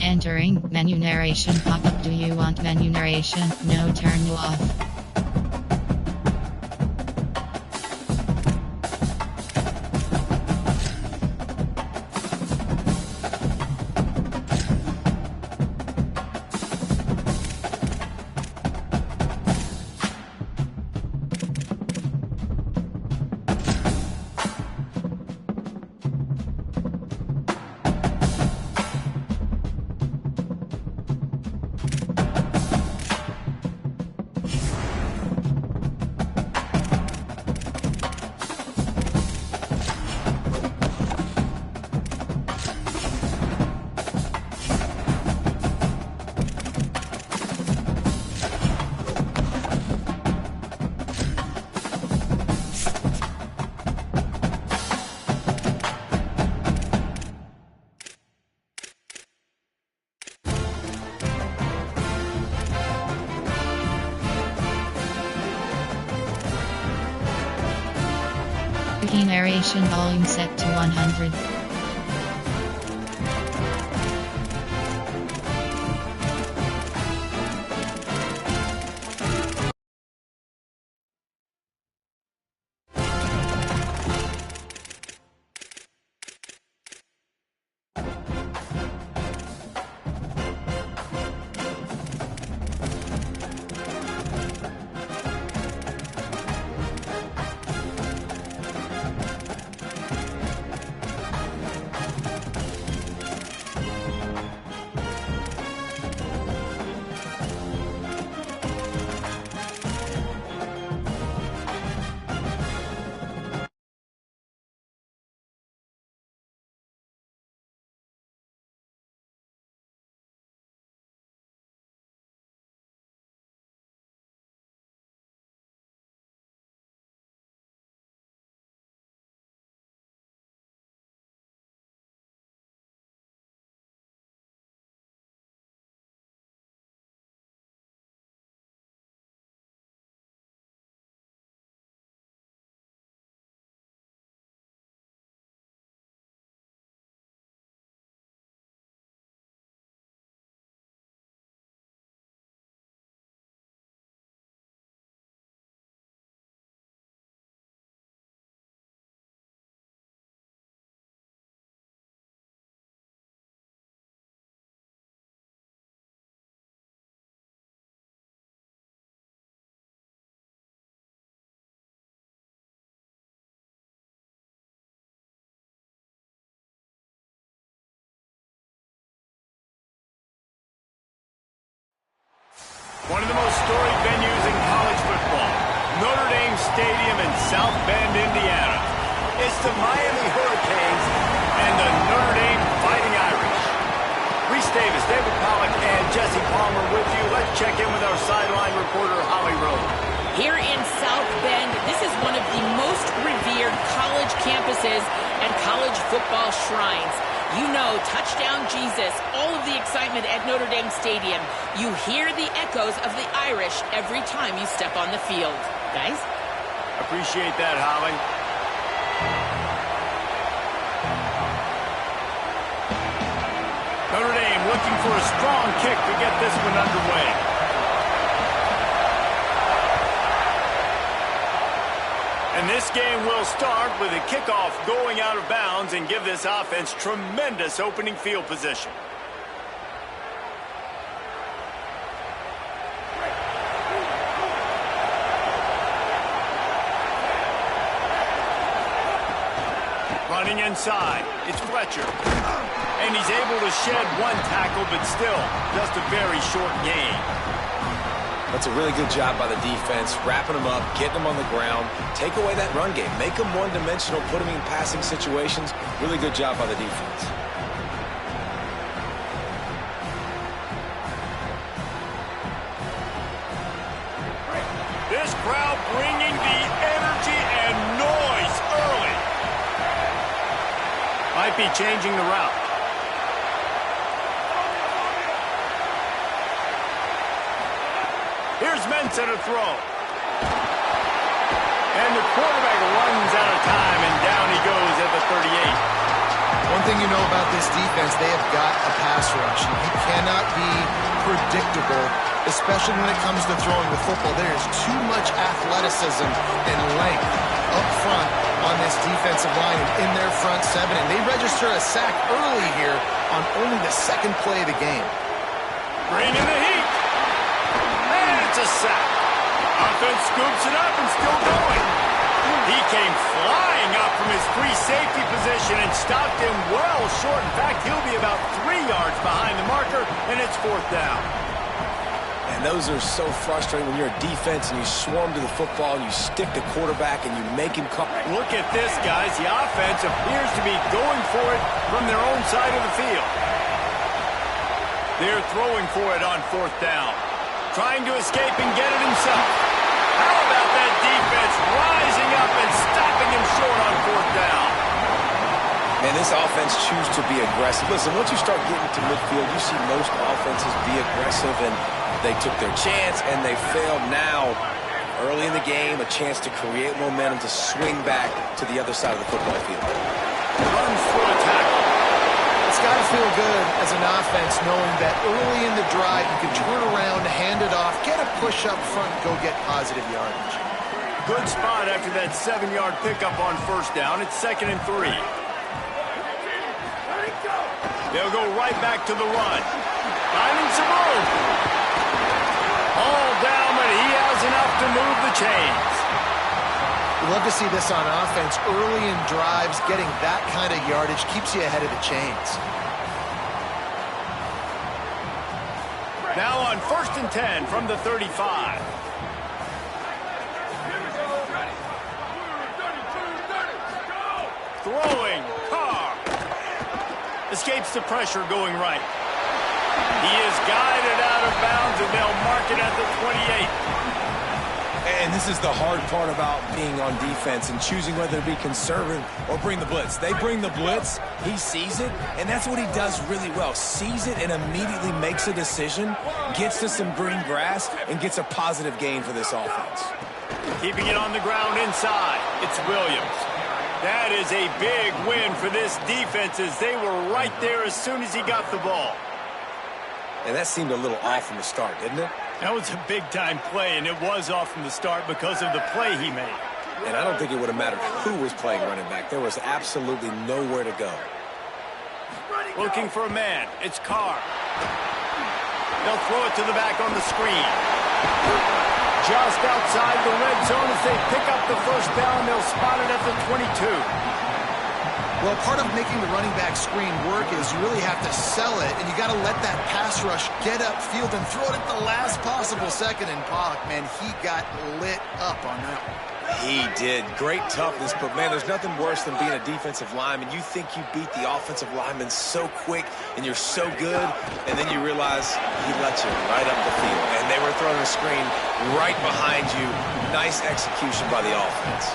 Entering menu narration pop-up. Do you want menu narration? No, turn you off. Narration volume set to 100. One of the most storied venues in college football, Notre Dame Stadium in South Bend, Indiana. It's the Miami Hurricanes and the Notre Dame Fighting Irish. Reese Davis, David Pollack, and Jesse Palmer with you. Let's check in with our sideline reporter, Holly Rowe. Here in South Bend, this is one of the most revered college campuses and college football shrines. You know, touchdown Jesus, all of the excitement at Notre Dame Stadium. You hear the echoes of the Irish every time you step on the field. Guys? Appreciate that, Holly. Notre Dame looking for a strong kick to get this one underway. And this game will start with a kickoff going out of bounds and give this offense tremendous opening field position. Running inside, it's Fletcher. And he's able to shed one tackle, but still, just a very short gain. That's a really good job by the defense, wrapping them up, getting them on the ground. Take away that run game. Make them one-dimensional, put them in passing situations. Really good job by the defense. This crowd bringing the energy and noise early. Might be changing the route. Here's Mensa to throw. And the quarterback runs out of time, and down he goes at the 38. One thing you know about this defense, they have got a pass rush. He cannot be predictable, especially when it comes to throwing the football. There is too much athleticism and length up front on this defensive line and in their front seven. And they register a sack early here on only the second play of the game. Bring in the heat. And it's a sack. Offense scoops it up and still going. He came flying up from his free safety position and stopped him well short. In fact, he'll be about 3 yards behind the marker, and it's 4th down. And those are so frustrating when you're a defense and you swarm to the football and you stick the quarterback and you make him come. Look at this, guys. The offense appears to be going for it from their own side of the field. They're throwing for it on 4th down. Trying to escape and get it himself. How about that defense rising up and stopping him short on 4th down? And this offense chooses to be aggressive. Listen, once you start getting to midfield, you see most offenses be aggressive, and they took their chance, and they failed. Now, early in the game, a chance to create momentum to swing back to the other side of the football field. Runs for a tackle. It's got to feel good as an offense knowing that early in the drive you can turn around, hand it off, get a push up front, go get positive yardage. Good spot after that 7-yard pickup on 1st down. It's 2nd and 3. They'll go right back to the run. Finding some room. All down, but he has enough to move the chains. We love to see this on offense. Early in drives, getting that kind of yardage keeps you ahead of the chains. Now on 1st and 10 from the 35. Throwing. Carr. Escapes the pressure going right. He is guided out of bounds, and they'll mark it at the 28. And this is the hard part about being on defense and choosing whether to be conservative or bring the blitz. They bring the blitz, he sees it, and that's what he does really well. Sees it and immediately makes a decision, gets to some green grass, and gets a positive gain for this offense. Keeping it on the ground inside, it's Williams. That is a big win for this defense as they were right there as soon as he got the ball. And that seemed a little off from the start, didn't it? That was a big-time play, and it was off from the start because of the play he made. And I don't think it would have mattered who was playing running back. There was absolutely nowhere to go. Looking for a man. It's Carr. They'll throw it to the back on the screen. Just outside the red zone as they pick up the 1st down. They'll spot it at the 22. Well, part of making the running back screen work is you really have to sell it, and you got to let that pass rush get upfield and throw it at the last possible second. And Pollock, man, he got lit up on that one. He did. Great toughness, but, man, there's nothing worse than being a defensive lineman. You think you beat the offensive lineman so quick, and you're so good, and then you realize he let you right up the field. And they were throwing a screen right behind you. Nice execution by the offense.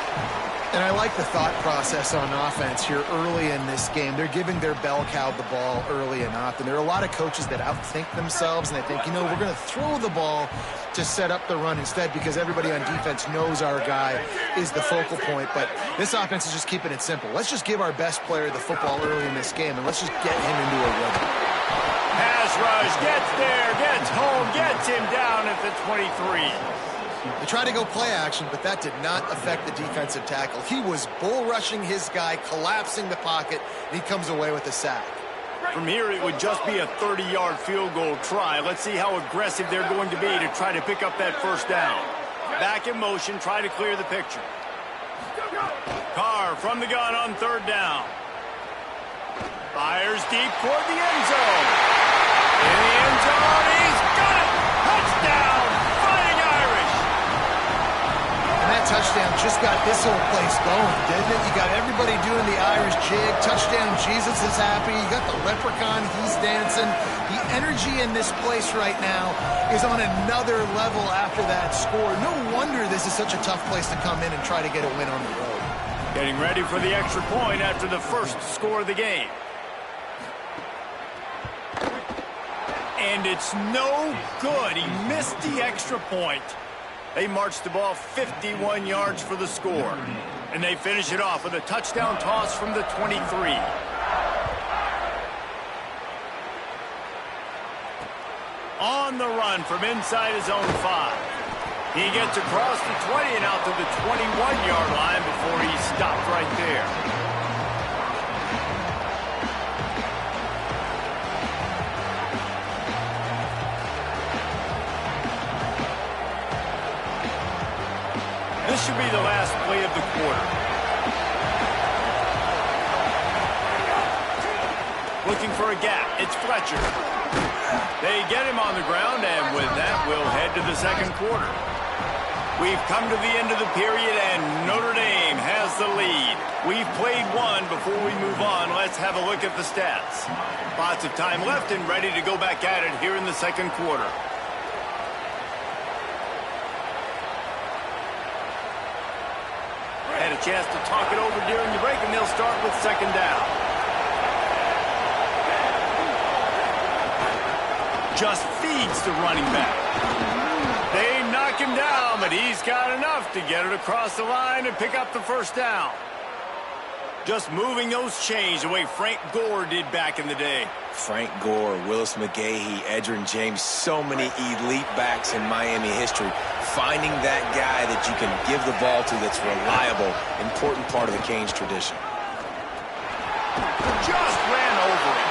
And I like the thought process on offense here early in this game. They're giving their bell cow the ball early and often. There are a lot of coaches that outthink themselves, and they think, you know, we're going to throw the ball to set up the run instead because everybody on defense knows our guy is the focal point. But this offense is just keeping it simple. Let's just give our best player the football early in this game, and let's just get him into a rhythm. Pass rush, gets there, gets home, gets him down at the 23. They tried to go play action, but that did not affect the defensive tackle. He was bull rushing his guy, collapsing the pocket, and he comes away with a sack. From here, it would just be a 30-yard field goal try. Let's see how aggressive they're going to be to try to pick up that 1st down. Back in motion, try to clear the picture. Carr from the gun on 3rd down. Fires deep toward the end zone. In the end zone, he's got it! Touchdown! Fighting Irish! And that touchdown just got this whole place going, didn't it? You got everybody doing the Irish jig. Touchdown, Jesus is happy. You got the leprechaun, he's dancing. The energy in this place right now is on another level after that score. No wonder this is such a tough place to come in and try to get a win on the road. Getting ready for the extra point after the 1st score of the game. And it's no good. He missed the extra point. They marched the ball 51 yards for the score. And they finish it off with a touchdown toss from the 23. on the run from inside his own 5. He gets across the 20 and out to the 21-yard line before he stopped right there. This should be the last play of the quarter. Looking for a gap. It's Fletcher. They get him on the ground, and with that, we'll head to the second quarter. We've come to the end of the period, and Notre Dame has the lead. We've played one. Before we move on, let's have a look at the stats. Lots of time left and ready to go back at it here in the second quarter. Had a chance to talk it over during the break, and they'll start with second down. Just feeds the running back. They knock him down, but he's got enough to get it across the line and pick up the first down. Just moving those chains the way Frank Gore did back in the day. Frank Gore, Willis McGahee, Edgerrin James, so many elite backs in Miami history. Finding that guy that you can give the ball to that's reliable, important part of the Canes tradition. Just ran over it.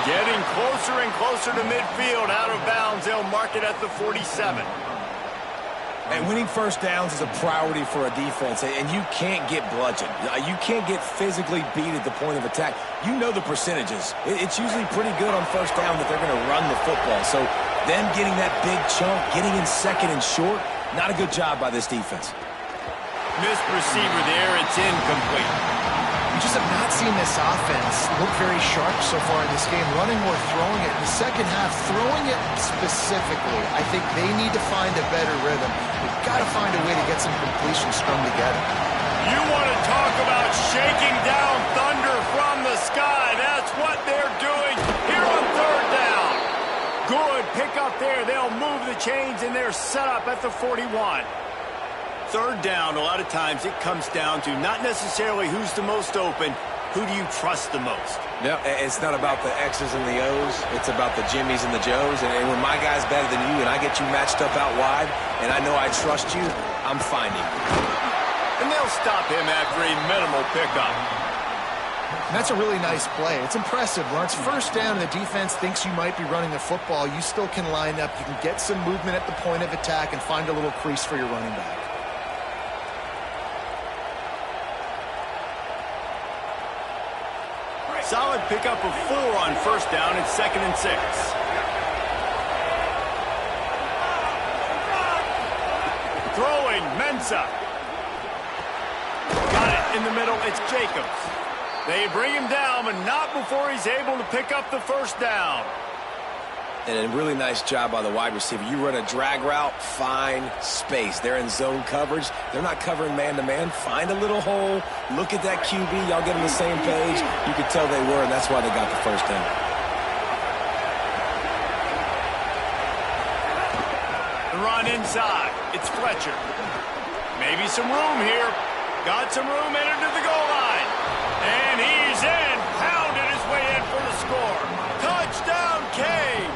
Getting closer and closer to midfield, out of bounds. They'll mark it at the 47. And winning first downs is a priority for a defense, and you can't get bludgeoned. You can't get physically beat at the point of attack. You know the percentages. It's usually pretty good on first down that they're going to run the football. So them getting that big chunk, getting in second and short, not a good job by this defense. Missed receiver there. It's incomplete. We just have not seen this offense look very sharp so far in this game, running or throwing it. In the second half, throwing it specifically, I think they need to find a better rhythm. They've got to find a way to get some completions strung together. You want to talk about shaking down thunder from the sky. That's what they're doing here on third down. Good pick up there. They'll move the chains, and they're set up at the 41. Third down, a lot of times it comes down to not necessarily who's the most open, who do you trust the most? No, it's not about the X's and the O's. It's about the Jimmies and the Joes. And when my guy's better than you and I get you matched up out wide and I know I trust you, I'm finding you. And they'll stop him after a minimal pickup. And that's a really nice play. It's impressive. When it's first down and the defense thinks you might be running the football, you still can line up. You can get some movement at the point of attack and find a little crease for your running back. Solid pickup of 4 on first down. It's 2nd and 6. Throwing, Mensah. Got it in the middle. It's Jacobs. They bring him down, but not before he's able to pick up the first down. And a really nice job by the wide receiver. You run a drag route, find space. They're in zone coverage. They're not covering man-to-man. Find a little hole. Look at that QB. Y'all get on the same page. You could tell they were, and that's why they got the first down. The run inside. It's Fletcher. Maybe some room here. Got some room entered to the goal line. And he's in. Pounded his way in for the score. Touchdown, Canes.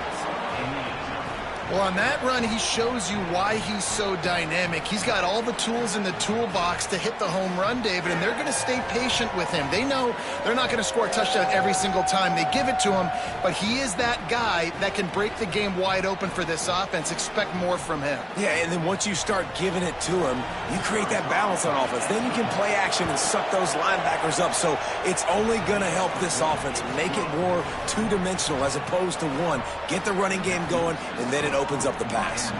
Well, on that run, he shows you why he's so dynamic. He's got all the tools in the toolbox to hit the home run, David, and they're going to stay patient with him. They know they're not going to score a touchdown every single time they give it to him, but he is that guy that can break the game wide open for this offense. Expect more from him. Yeah, and then once you start giving it to him, you create that balance on offense. Then you can play action and suck those linebackers up. So it's only going to help this offense make it more two-dimensional as opposed to one. Get the running game going, and then it opens up the pass.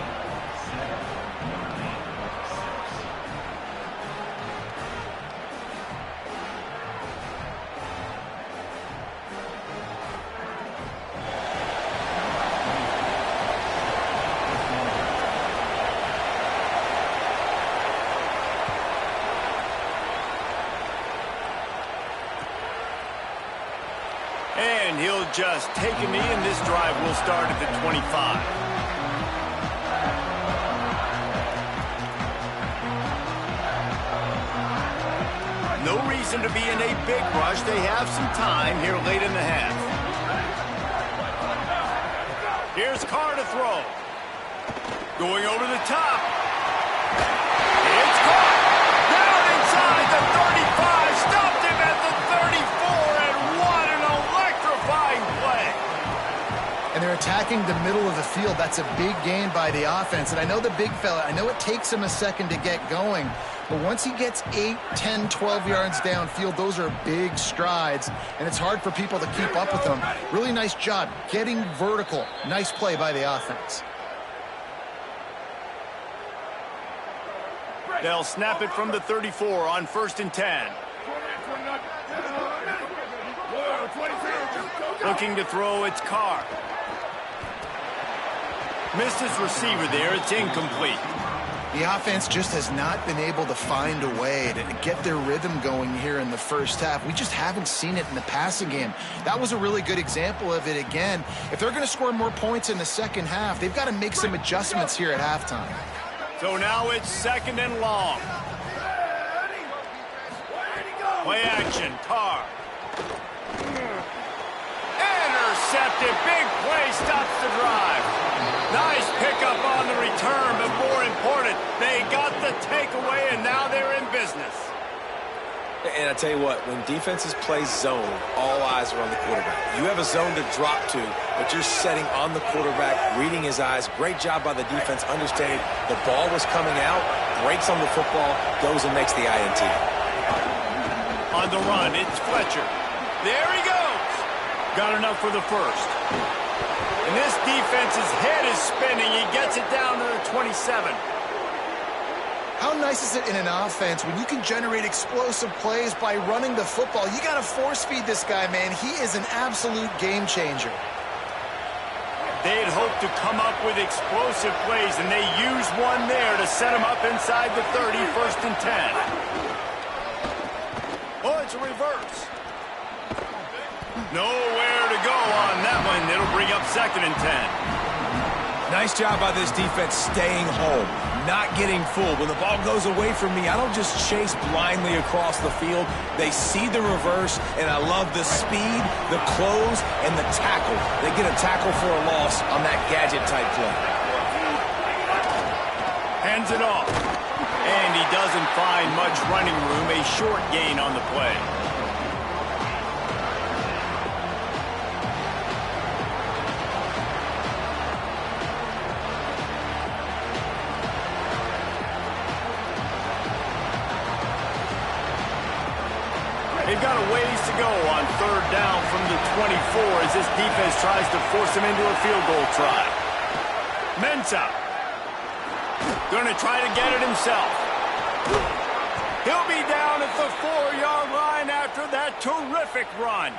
And he'll just take a knee, and this drive will start at the 25. No reason to be in a big rush. They have some time here late in the half. Here's Carr to throw. Going over the top. It's caught. Down inside the 35. Stopped him at the 34. And what an electrifying play. And they're attacking the middle of the field. That's a big gain by the offense. And I know the big fella, I know it takes him a second to get going. But once he gets 8, 10, 12 yards downfield, those are big strides. And it's hard for people to keep up with them. Really nice job getting vertical. Nice play by the offense. They'll snap it from the 34 on 1st and 10. Looking to throw, it's Carr. Missed his receiver there. It's incomplete. The offense just has not been able to find a way to get their rhythm going here in the first half. We just haven't seen it in the passing game. That was a really good example of it again. If they're going to score more points in the second half, they've got to make some adjustments here at halftime. So now it's 2nd and long. Play action, Carr. Intercepted, big play, stops the drive. Nice pickup on the return, but more important, they got the takeaway, and now they're in business. And I tell you what, when defenses play zone, all eyes are on the quarterback. You have a zone to drop to, but you're setting on the quarterback, reading his eyes. Great job by the defense, understanding the ball was coming out, breaks on the football, goes and makes the INT. On the run, it's Fletcher. There he goes. Got enough for the first. And this defense's head is spinning. He gets it down to the 27. How nice is it in an offense when you can generate explosive plays by running the football? You got to force feed this guy, man. He is an absolute game changer. They had hoped to come up with explosive plays, and they used one there to set him up inside the 30, 1st and 10. Oh, it's a reverse. Nowhere to go on that one. It'll bring up 2nd and 10. Nice job by this defense staying home, not getting fooled. When the ball goes away from me, I don't just chase blindly across the field. They see the reverse, and I love the speed, the close, and the tackle. They get a tackle for a loss on that gadget-type play. Hands it off. And he doesn't find much running room. A short gain on the play. They've got a ways to go on 3rd down from the 24 as this defense tries to force him into a field goal try. Mensah. Going to try to get it himself. He'll be down at the 4-yard line after that terrific run.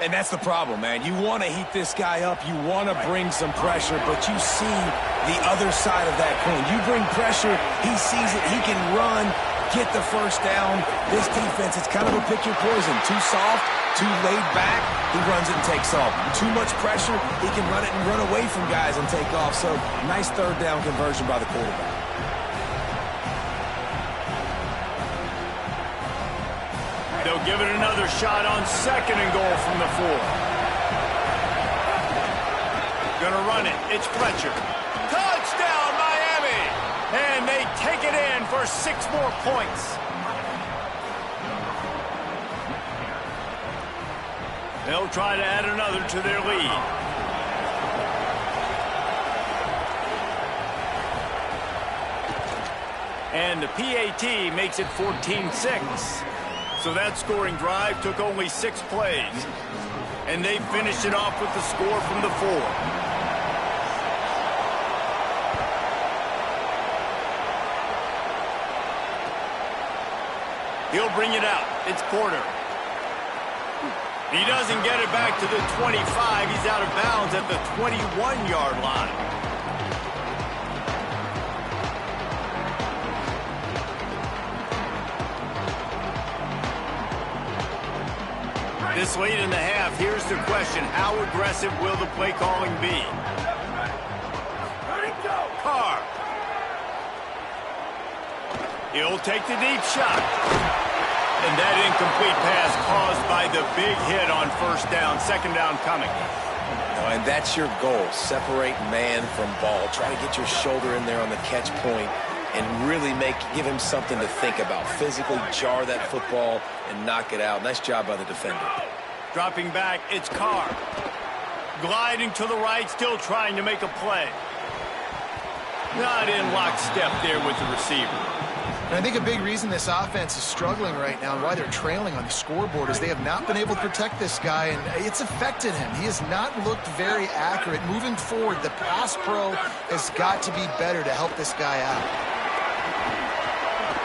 And that's the problem, man. You want to heat this guy up. You want to bring some pressure, but you see the other side of that coin. You bring pressure, he sees it, he can run, get the first down. This defense, it's kind of a pick your poison. Too soft, too laid back, he runs it and takes off. Too much pressure, he can run it and run away from guys and take off. So, nice 3rd down conversion by the quarterback. They'll give it another shot on 2nd and goal from the 4. Gonna run it. It's Fletcher. Touchdown, Miami! And they take it in for 6 more points. They'll try to add another to their lead. And the PAT makes it 14-6. So that scoring drive took only 6 plays. And they finished it off with the score from the 4. He'll bring it out. It's Porter. He doesn't get it back to the 25. He's out of bounds at the 21-yard line. This late in the half, here's the question. How aggressive will the play calling be? Carr. He'll take the deep shot. And that incomplete pass caused by the big hit on 1st down. 2nd down coming. And that's your goal. Separate man from ball. Try to get your shoulder in there on the catch point and really give him something to think about. Physically jar that football and knock it out. Nice job by the defender. Dropping back, it's Carr. Gliding to the right, still trying to make a play. Not in lockstep there with the receiver. And I think a big reason this offense is struggling right now and why they're trailing on the scoreboard is they have not been able to protect this guy, and it's affected him. He has not looked very accurate. Moving forward, the pass pro has got to be better to help this guy out.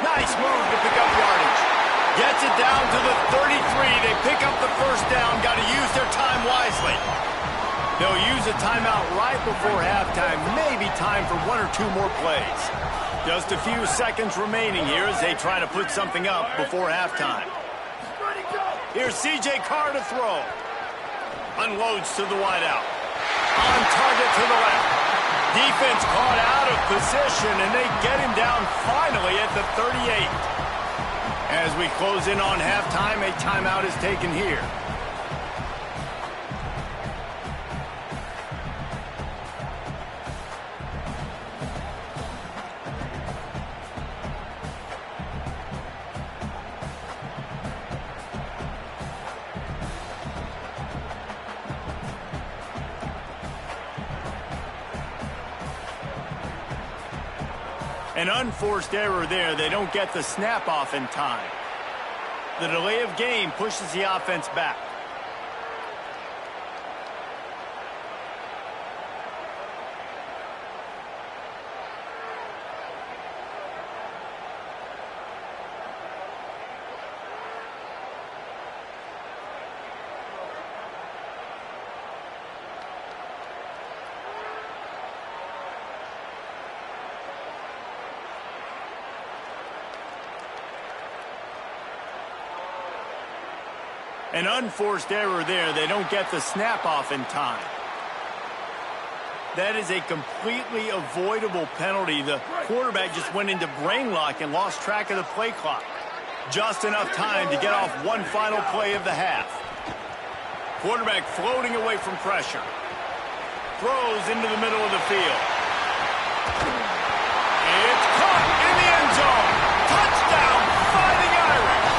Nice move to pick up yardage. Gets it down to the 33. They pick up the first down. Got to use their time wisely. They'll use a timeout right before halftime. Maybe time for one or two more plays. Just a few seconds remaining here as they try to put something up before halftime. Here's C.J. Carr to throw. Unloads to the wideout. On target to the left. Defense caught out of position, and they get him down finally at the 38. As we close in on halftime, a timeout is taken here. An unforced error there. They don't get the snap off in time. The delay of game pushes the offense back. An unforced error there. They don't get the snap off in time. That is a completely avoidable penalty. The quarterback just went into brain lock and lost track of the play clock. Just enough time to get off one final play of the half. Quarterback floating away from pressure. Throws into the middle of the field. It's caught in the end zone. Touchdown, Fighting Irish.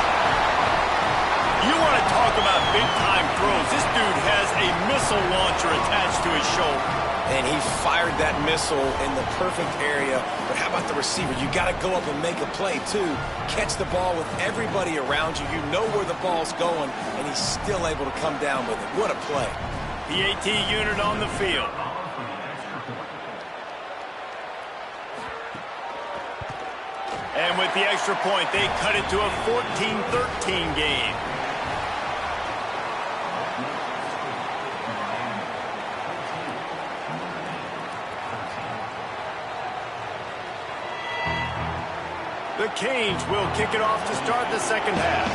You want to talk about big-time throws. This dude has a missile launcher attached to his shoulder. And he fired that missile in the perfect area. But how about the receiver? You got to go up and make a play, too. Catch the ball with everybody around you. You know where the ball's going, and he's still able to come down with it. What a play. PAT unit on the field. And with the extra point, they cut it to a 14-13 game. The Canes will kick it off to start the second half.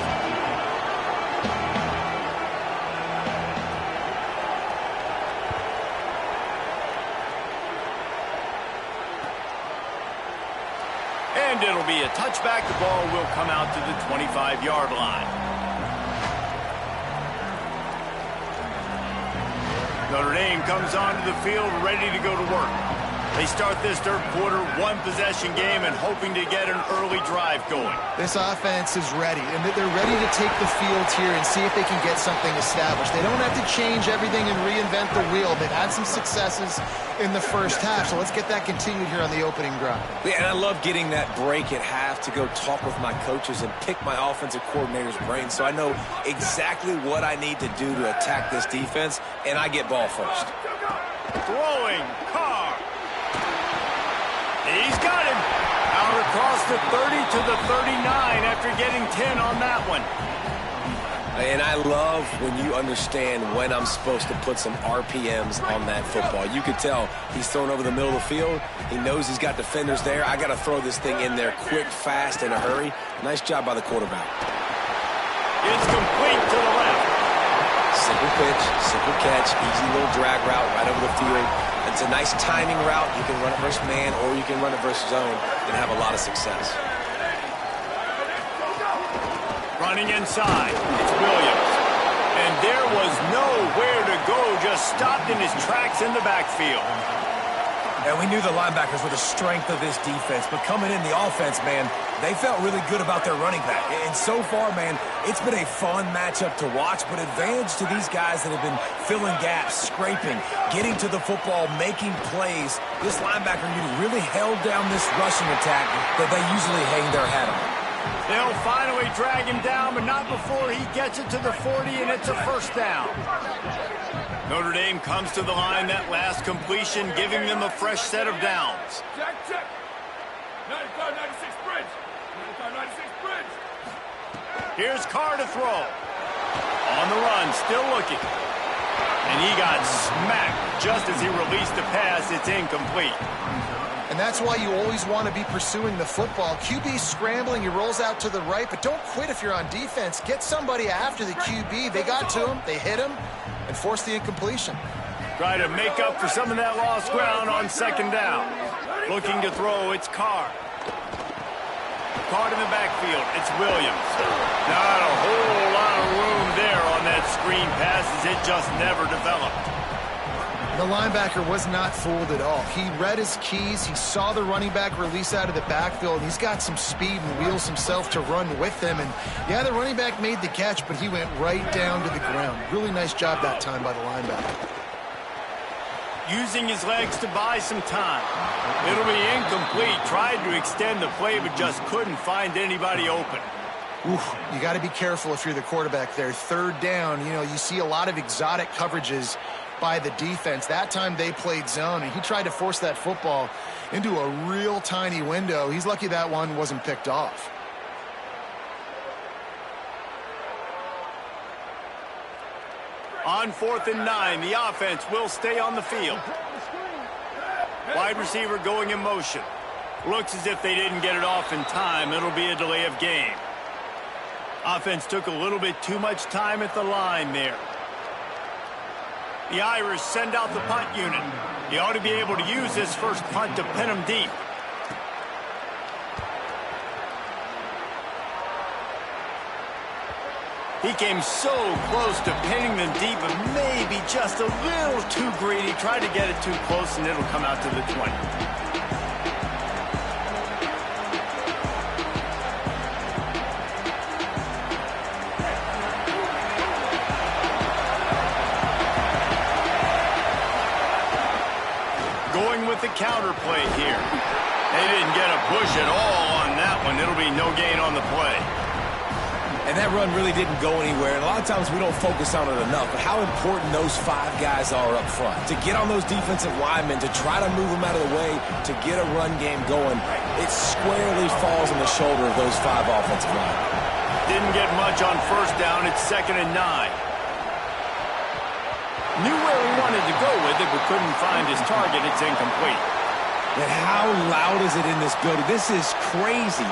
And it'll be a touchback. The ball will come out to the 25-yard line. Notre Dame comes onto the field ready to go to work. They start this third quarter, one-possession game, and hoping to get an early drive going. This offense is ready, and they're ready to take the field here and see if they can get something established. They don't have to change everything and reinvent the wheel. They've had some successes in the first half, so let's get that continued here on the opening drive. Yeah, and I love getting that break at half to go talk with my coaches and pick my offensive coordinator's brain so I know exactly what I need to do to attack this defense, and I get ball first. Throwing, Carr. He's got him. Out across the 30 to the 39 after getting 10 on that one. And I love when you understand when I'm supposed to put some RPMs on that football. You could tell he's thrown over the middle of the field. He knows he's got defenders there. I got to throw this thing in there quick, fast, in a hurry. Nice job by the quarterback. It's complete to the left. Simple pitch, simple catch, easy little drag route right over the field. It's a nice timing route. You can run it versus man or you can run it versus zone and have a lot of success. Running inside, it's Williams. And there was nowhere to go, just just stopped in his tracks in the backfield. And we knew the linebackers were the strength of this defense, but coming in the offense, man, they felt really good about their running back. And so far, man, it's been a fun matchup to watch, but advantage to these guys that have been filling gaps, scraping, getting to the football, making plays. This linebacker unit really held down this rushing attack that they usually hang their hat on. They'll finally drag him down, but not before he gets it to the 40, and it's a first down. Notre Dame comes to the line that last completion, giving them a fresh set of downs. Check, check. 95, 96 bridge. 95, 96 bridge. Here's Carr to throw. On the run, still looking. And he got smacked just as he released the pass. It's incomplete. And that's why you always want to be pursuing the football. QB's scrambling, he rolls out to the right, but don't quit if you're on defense. Get somebody after the QB. They got to him, they hit him, and forced the incompletion. Try to make up for some of that lost ground on second down. Looking to throw, it's Carr. Caught in the backfield, it's Williams. Not a whole lot of room there on that screen pass as it just never developed. The linebacker was not fooled at all. He read his keys. He saw the running back release out of the backfield, and he's got some speed and wheels himself to run with them. And, yeah, the running back made the catch, but he went right down to the ground. Really nice job that time by the linebacker. Using his legs to buy some time. It'll be incomplete. Tried to extend the play, but just couldn't find anybody open. Oof, you got to be careful if you're the quarterback there. Third down, you know, you see a lot of exotic coverages by the defense. That time they played zone, and he tried to force that football into a real tiny window. He's lucky that one wasn't picked off. On 4th and 9, the offense will stay on the field. Wide receiver going in motion. Looks as if they didn't get it off in time. It'll be a delay of game. Offense took a little bit too much time at the line there. The Irish send out the punt unit. He ought to be able to use this first punt to pin him deep. He came so close to pinning them deep, but maybe just a little too greedy. Tried to get it too close, and it'll come out to the 20. Going with the counter play here. They didn't get a push at all on that one. It'll be no gain on the play. And that run really didn't go anywhere. And a lot of times we don't focus on it enough, but how important those 5 guys are up front. To get on those defensive linemen, to try to move them out of the way, to get a run game going, it squarely falls on the shoulder of those 5 offensive linemen. Didn't get much on first down. It's 2nd and 9. Knew where he wanted to go with it, but couldn't find his target. It's incomplete. And how loud is it in this building? This is crazy.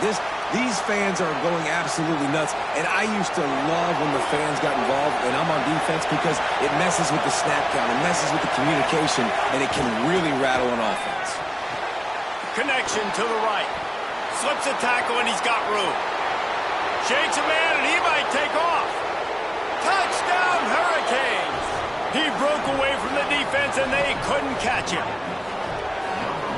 These fans are going absolutely nuts. And I used to love when the fans got involved, and I'm on defense, because it messes with the snap count. It messes with the communication, and it can really rattle an offense. Connection to the right. Slips a tackle, and he's got room. Shakes a man, and he might take off. Touchdown, Hurricanes! He broke away from the defense, and they couldn't catch him.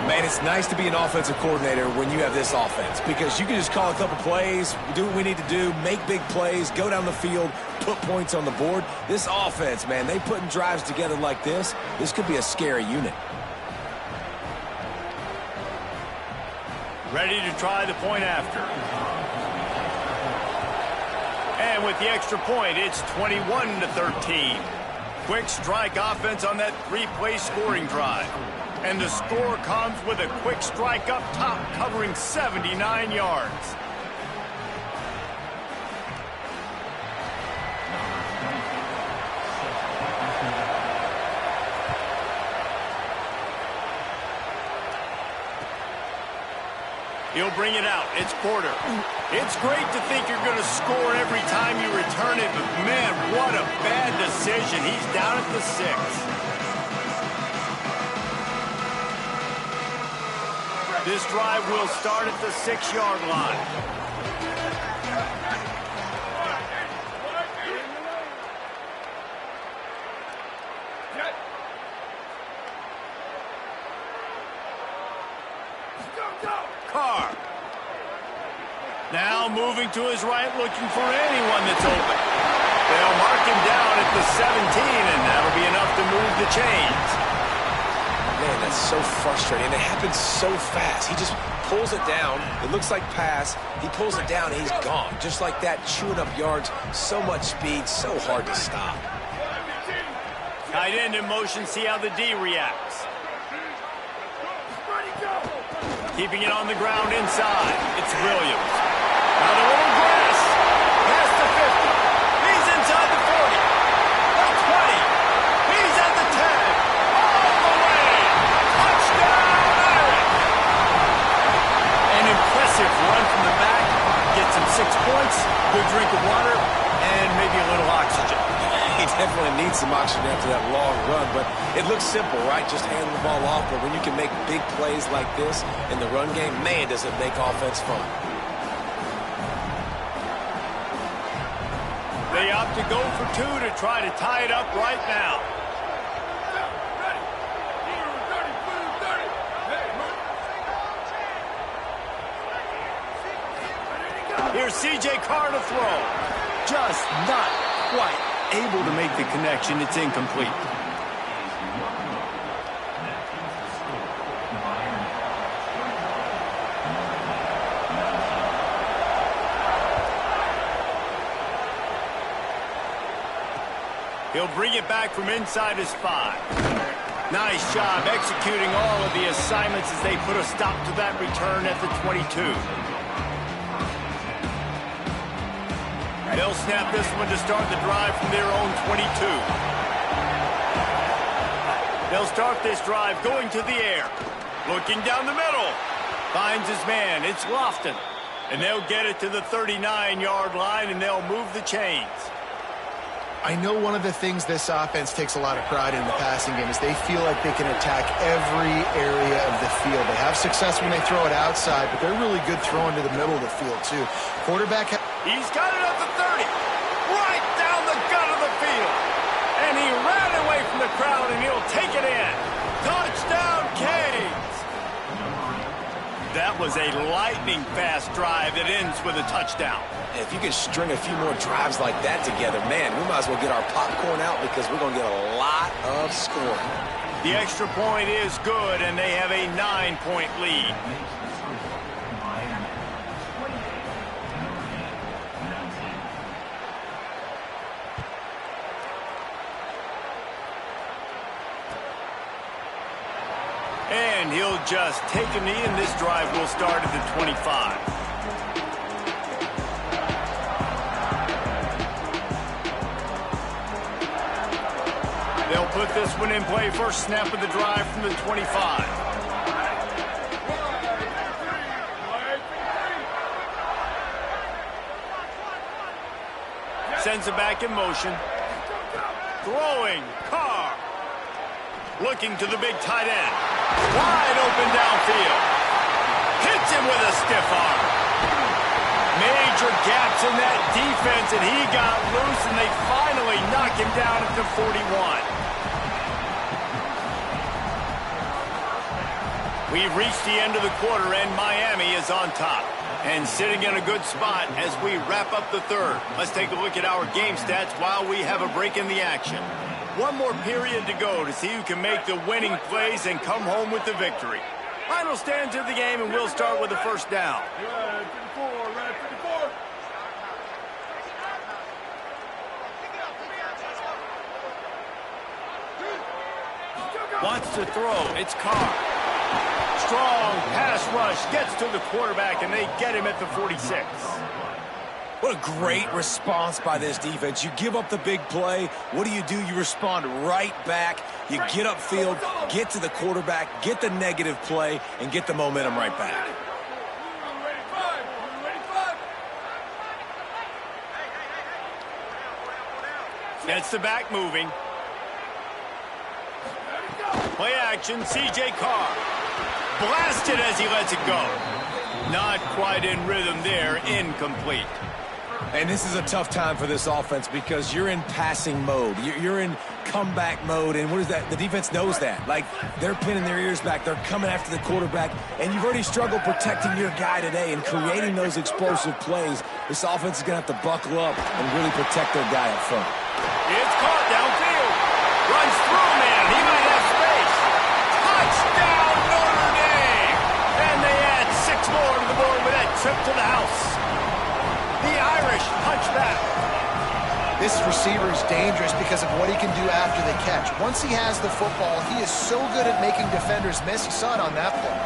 Man, it's nice to be an offensive coordinator when you have this offense, because you can just call a couple plays, do what we need to do, make big plays, go down the field, put points on the board. This offense, man, they putting drives together like this could be a scary unit. Ready to try the point after. And with the extra point, it's 21-13. Quick strike offense on that 3-play scoring drive. And the score comes with a quick strike up top, covering 79 yards. He'll bring it out. It's Porter. It's great to think you're going to score every time you return it, but man, what a bad decision. He's down at the 6. This drive will start at the 6-yard line. Jet. Now moving to his right, looking for anyone that's open. They'll mark him down at the 17, and that'll be enough to move the chains. Man, that's so frustrating. It happens so fast. He just pulls it down. It looks like pass. He pulls it down, and he's gone. Just like that, chewing up yards. So much speed, so hard to stop. Tight end in motion, see how the D reacts. Keeping it on the ground inside. It's Williams. Now the little grass. Past the 50. He's inside the 40. The 20. He's at the 10. All the way. Touchdown, Irish. An impressive run from the back. Gets him 6 points, good drink of water, and maybe a little oxygen. He definitely needs some oxygen after that long run, but it looks simple, right? Just hand the ball off, but when you can make big plays like this in the run game, man, does it make offense fun. They opt to go for 2 to try to tie it up right now. Here's C.J. Carr to throw. Just not quite able to make the connection. It's incomplete. He'll bring it back from inside his 5. Nice job executing all of the assignments as they put a stop to that return at the 22. They'll snap this one to start the drive from their own 22. They'll start this drive going to the air. Looking down the middle. Finds his man. It's Lofton. And they'll get it to the 39-yard line, and they'll move the chains. I know one of the things this offense takes a lot of pride in the passing game is they feel like they can attack every area of the field. They have success when they throw it outside, but they're really good throwing to the middle of the field, too. Quarterback... He's got it at the 30. Right down the gut of the field. And he ran away from the crowd, and he'll take it in. Touchdown, Canes. That was a lightning-fast drive that ends with a touchdown. If you can string a few more drives like that together, man, we might as well get our popcorn out because we're going to get a lot of scoring. The extra point is good, and they have a 9-point lead. And he'll just take a knee, and this drive will start at the 25. They'll put this one in play. First snap of the drive from the 25. Sends it back in motion. Throwing. Carr. Looking to the big tight end. Wide open downfield. Hits him with a stiff arm. Major gaps in that defense, and he got loose, and they finally knock him down at the 41. We've reached the end of the quarter, and Miami is on top. And sitting in a good spot as we wrap up the third. Let's take a look at our game stats while we have a break in the action. One more period to go to see who can make the winning plays and come home with the victory. Final stands of the game, and we'll start with the first down. Wants to throw. It's Carr. Strong pass rush, gets to the quarterback, and they get him at the 46. What a great response by this defense. You give up the big play. What do? You respond right back. You get upfield, get to the quarterback, get the negative play, and get the momentum right back. Gets the back moving. Play action, C.J. Carr. Blasted as he lets it go. Not quite in rhythm there, incomplete. And this is a tough time for this offense because you're in passing mode. You're in comeback mode, and what is that? The defense knows that. Like, they're pinning their ears back. They're coming after the quarterback, and you've already struggled protecting your guy today and creating those explosive plays. This offense is going to have to buckle up and really protect their guy up front. It's caught downfield. Runs through, man. He might have space. Touchdown, Notre Dame! And they add 6 more to the board with that trip to the house. The Irish punch back. This receiver is dangerous because of what he can do after the catch. Once he has the football, he is so good at making defenders miss. You saw it on that play.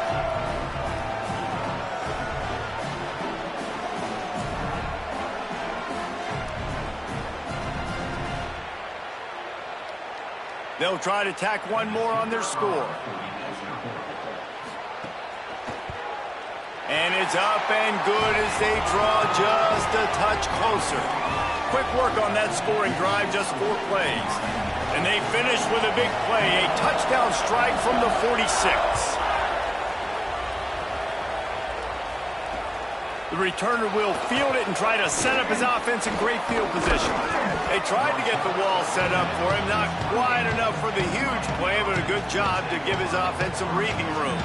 They'll try to tack one more on their score. And it's up and good as they draw just a touch closer. Quick work on that scoring drive, just 4 plays. And they finish with a big play, a touchdown strike from the 46. The returner will field it and try to set up his offense in great field position. They tried to get the wall set up for him, not quite enough for the huge play, but a good job to give his offense some breathing room.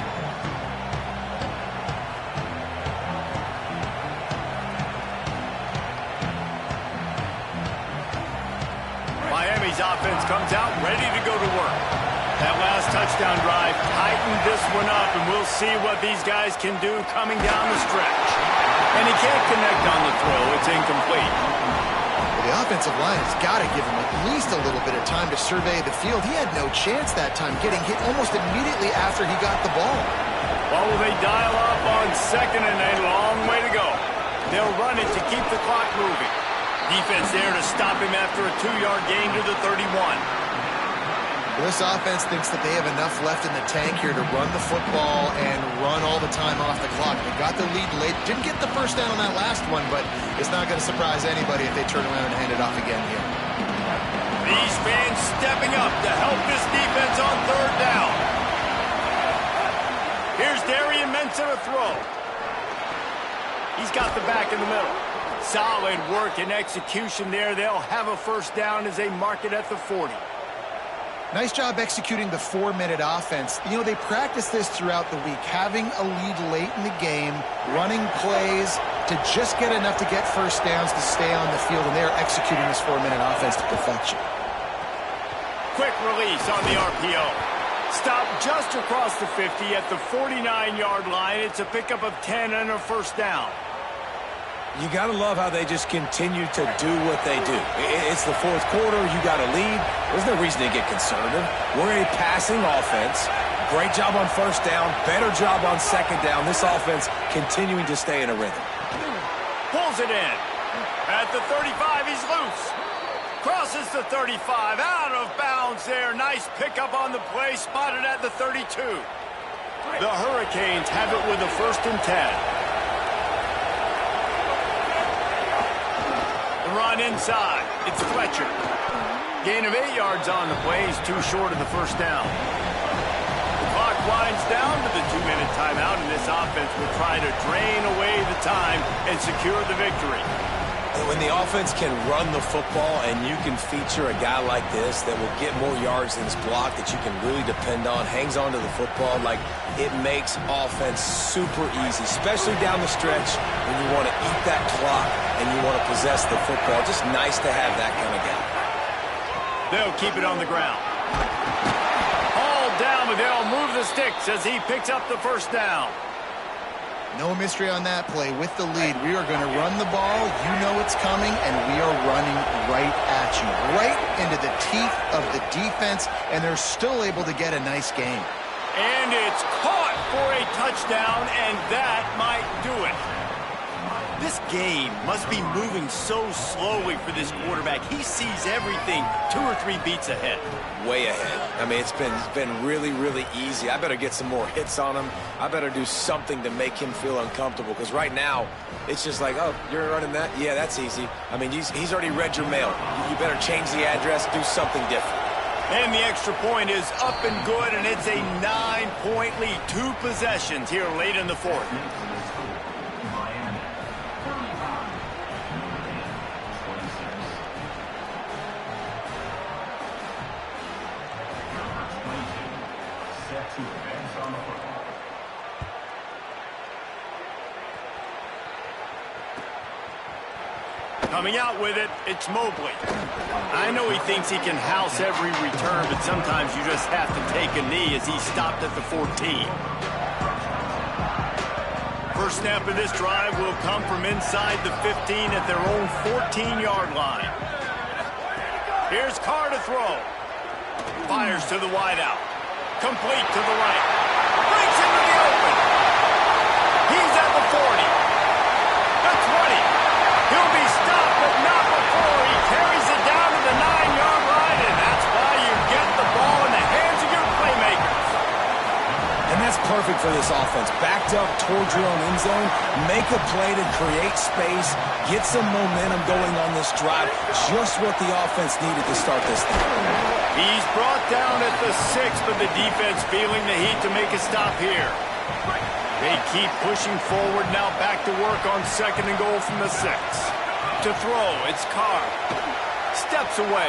Miami's offense comes out ready to go to work. That last touchdown drive tightened this one up, and we'll see what these guys can do coming down the stretch. And he can't connect on the throw. It's incomplete. Well, the offensive line has got to give him at least a little bit of time to survey the field. He had no chance that time, getting hit almost immediately after he got the ball. Well, will they dial up on second and a long way to go? They'll run it to keep the clock moving. Defense there to stop him after a 2-yard gain to the 31. Well, this offense thinks that they have enough left in the tank here to run the football and run all the time off the clock. They got the lead late. Didn't get the first down on that last one, but it's not going to surprise anybody if they turn around and hand it off again here. These fans stepping up to help this defense on 3rd down. Here's Darian Mensa to throw. He's got the back in the middle. Solid work and execution there. They'll have a first down as they mark it at the 40. Nice job executing the 4-minute offense. You know, they practice this throughout the week, having a lead late in the game, running plays to just get enough to get first downs to stay on the field, and they're executing this 4-minute offense to perfection. Quick release on the RPO. Stop just across the 50 at the 49-yard line. It's a pickup of 10 and a first down. You got to love how they just continue to do what they do. It's the 4th quarter. You got a lead. There's no reason to get conservative. We're a passing offense. Great job on first down. Better job on second down. This offense continuing to stay in a rhythm. Pulls it in. At the 35, he's loose. Crosses the 35. Out of bounds there. Nice pickup on the play. Spotted at the 32. The Hurricanes have it with a 1st and 10. Run inside. It's Fletcher. Gain of 8 yards on the play. He's too short of the first down. The clock winds down to the 2-minute timeout, and this offense will try to drain away the time and secure the victory. When the offense can run the football and you can feature a guy like this that will get more yards than his block, that you can really depend on, hangs on to the football, like it makes offense super easy, especially down the stretch when you want to eat that clock and you want to possess the football. Just nice to have that kind of guy. They'll keep it on the ground. Hauled down, but they'll move the sticks as he picks up the first down. No mystery on that play. With the lead, we are going to run the ball. You know it's coming, and we are running right at you, right into the teeth of the defense, and they're still able to get a nice game. And it's caught for a touchdown, and that might do it. This game must be moving so slowly for this quarterback. He sees everything 2 or 3 beats ahead. Way ahead. I mean, it's been really, really easy. I better get some more hits on him. I better do something to make him feel uncomfortable, because right now it's just like, oh, you're running that? Yeah, that's easy. I mean, he's already read your mail. You better change the address, do something different. And the extra point is up and good, and it's a 9-point lead. 2 possessions here late in the 4th. Coming out with it, it's Mobley. I know he thinks he can house every return, but sometimes you just have to take a knee as he stopped at the 14. First snap of this drive will come from inside the 15 at their own 14-yard line. Here's Carr to throw. Fires to the wideout. Complete to the right. Breaks into the open. He's at the 40. The 20. He'll be stopped, but not before he carries it down to the 9-yard line, and that's why you get the ball in the hands of your playmakers. And that's perfect for this offense. Backed up towards your own end zone, make a play to create space, get some momentum going on this drive. Just what the offense needed to start this thing. He's brought down at the 6, but the defense feeling the heat to make a stop here. They keep pushing forward, now back to work on 2nd and goal from the 6. To throw, it's Carr. Steps away.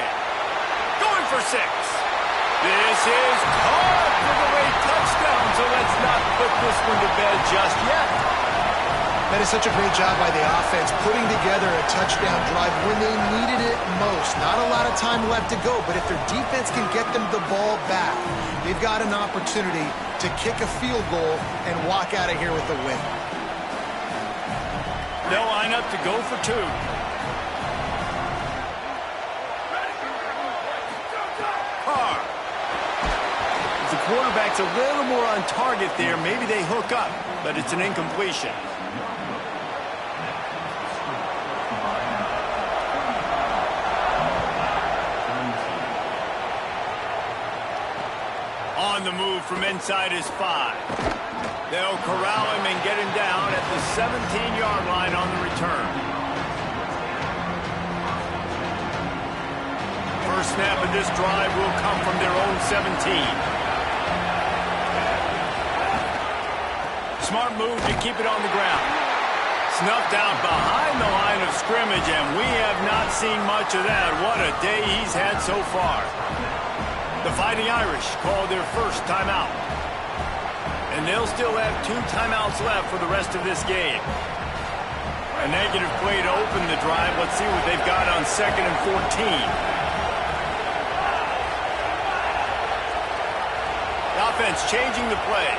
Going for 6. This is caught for the late touchdown, so let's not put this one to bed just yet. That is such a great job by the offense, putting together a touchdown drive when they needed it most. Not a lot of time left to go, but if their defense can get them the ball back, they've got an opportunity to kick a field goal and walk out of here with a win. They'll line up to go for 2. Carr. If the quarterback's a little more on target there, maybe they hook up, but it's an incompletion. On the move from inside his 5. They'll corral him and get him down at the 17-yard line on the return. First snap of this drive will come from their own 17. Smart move to keep it on the ground. Snuffed out behind the line of scrimmage, and we have not seen much of that. What a day he's had so far. The Fighting Irish called their first timeout. And they'll still have 2 timeouts left for the rest of this game. A negative play to open the drive. Let's see what they've got on 2nd and 14. The offense changing the play.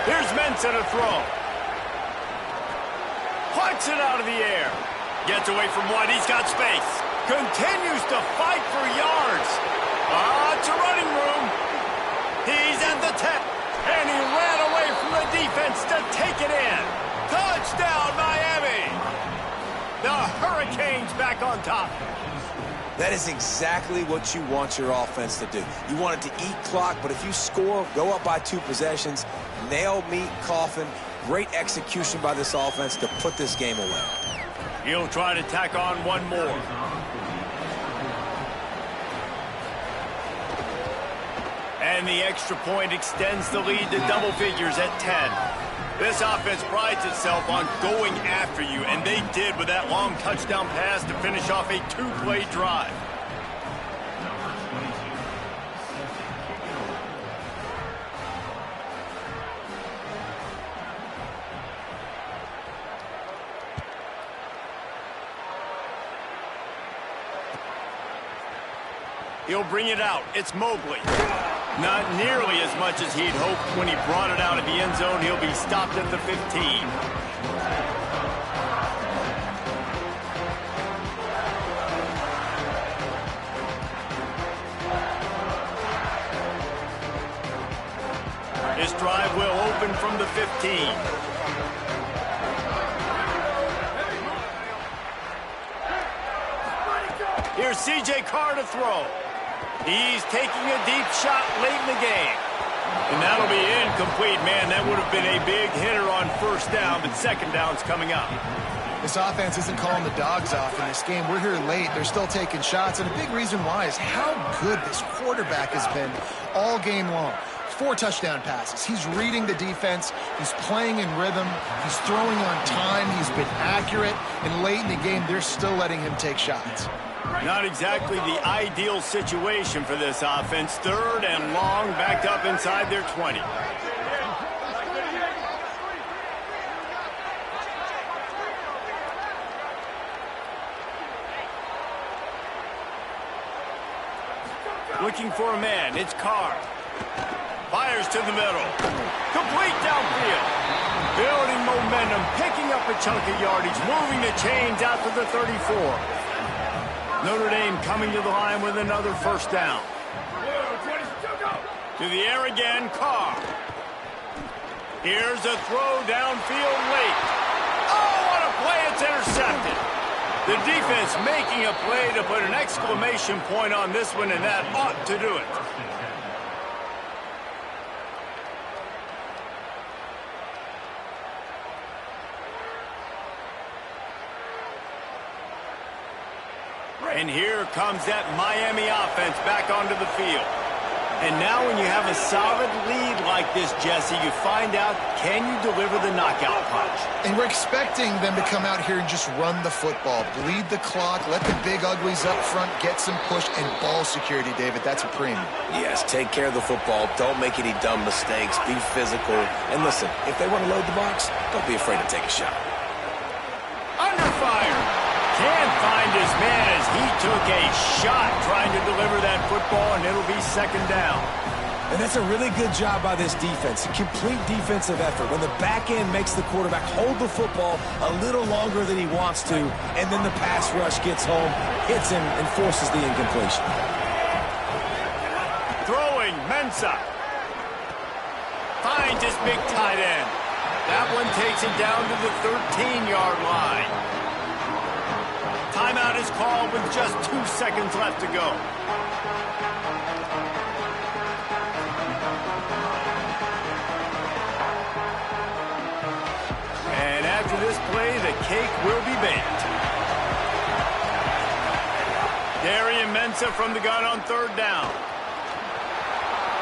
Here's Mensah to throw. Plucks it out of the air. Gets away from one. He's got space. Continues to fight for yards. It's a running room. He's at the 10. And he ran away from the defense to take it in. Touchdown, Miami. The Hurricanes back on top. That is exactly what you want your offense to do. You want it to eat clock, but if you score, go up by 2 possessions, nail, meet, coffin. Great execution by this offense to put this game away. He'll try to tack on one more. And the extra point extends the lead to double figures at 10. This offense prides itself on going after you, and they did with that long touchdown pass to finish off a 2-play drive. He'll bring it out. It's Mobley. Not nearly as much as he'd hoped when he brought it out of the end zone. He'll be stopped at the 15. This drive will open from the 15. Here's C.J. Carr to throw. He's taking a deep shot late in the game. And that'll be incomplete. Man, that would have been a big hitter on first down, but second down's coming up. This offense isn't calling the dogs off in this game. We're here late. They're still taking shots, and a big reason why is how good this quarterback has been all game long. 4 touchdown passes. He's reading the defense. He's playing in rhythm. He's throwing on time. He's been accurate. And late in the game, they're still letting him take shots. Not exactly the ideal situation for this offense. 3rd and long, backed up inside their 20. Looking for a man. It's Carr. Fires to the middle. Complete downfield. Building momentum, picking up a chunk of yardage, moving the chains out to the 34. Notre Dame coming to the line with another 1st down. To the air again, Carr. Here's a throw downfield late. Oh, what a play. It's intercepted. The defense making a play to put an exclamation point on this one, and that ought to do it. And here comes that Miami offense back onto the field. And now when you have a solid lead like this, Jesse, you find out, can you deliver the knockout punch? And we're expecting them to come out here and just run the football, bleed the clock, let the big uglies up front get some push, and ball security, David. That's a premium. Yes, take care of the football. Don't make any dumb mistakes. Be physical. And listen, if they want to load the box, don't be afraid to take a shot. Under fire. Can't find his man as he took a shot trying to deliver that football, and it'll be 2nd down. And that's a really good job by this defense. A complete defensive effort. When the back end makes the quarterback hold the football a little longer than he wants to, and then the pass rush gets home, hits him, and forces the incompletion. Throwing, Mensah. Finds his big tight end. That one takes it down to the 13-yard line. Timeout is called with just 2 seconds left to go. And after this play, the cake will be baked. Darian Mensah from the gun on 3rd down.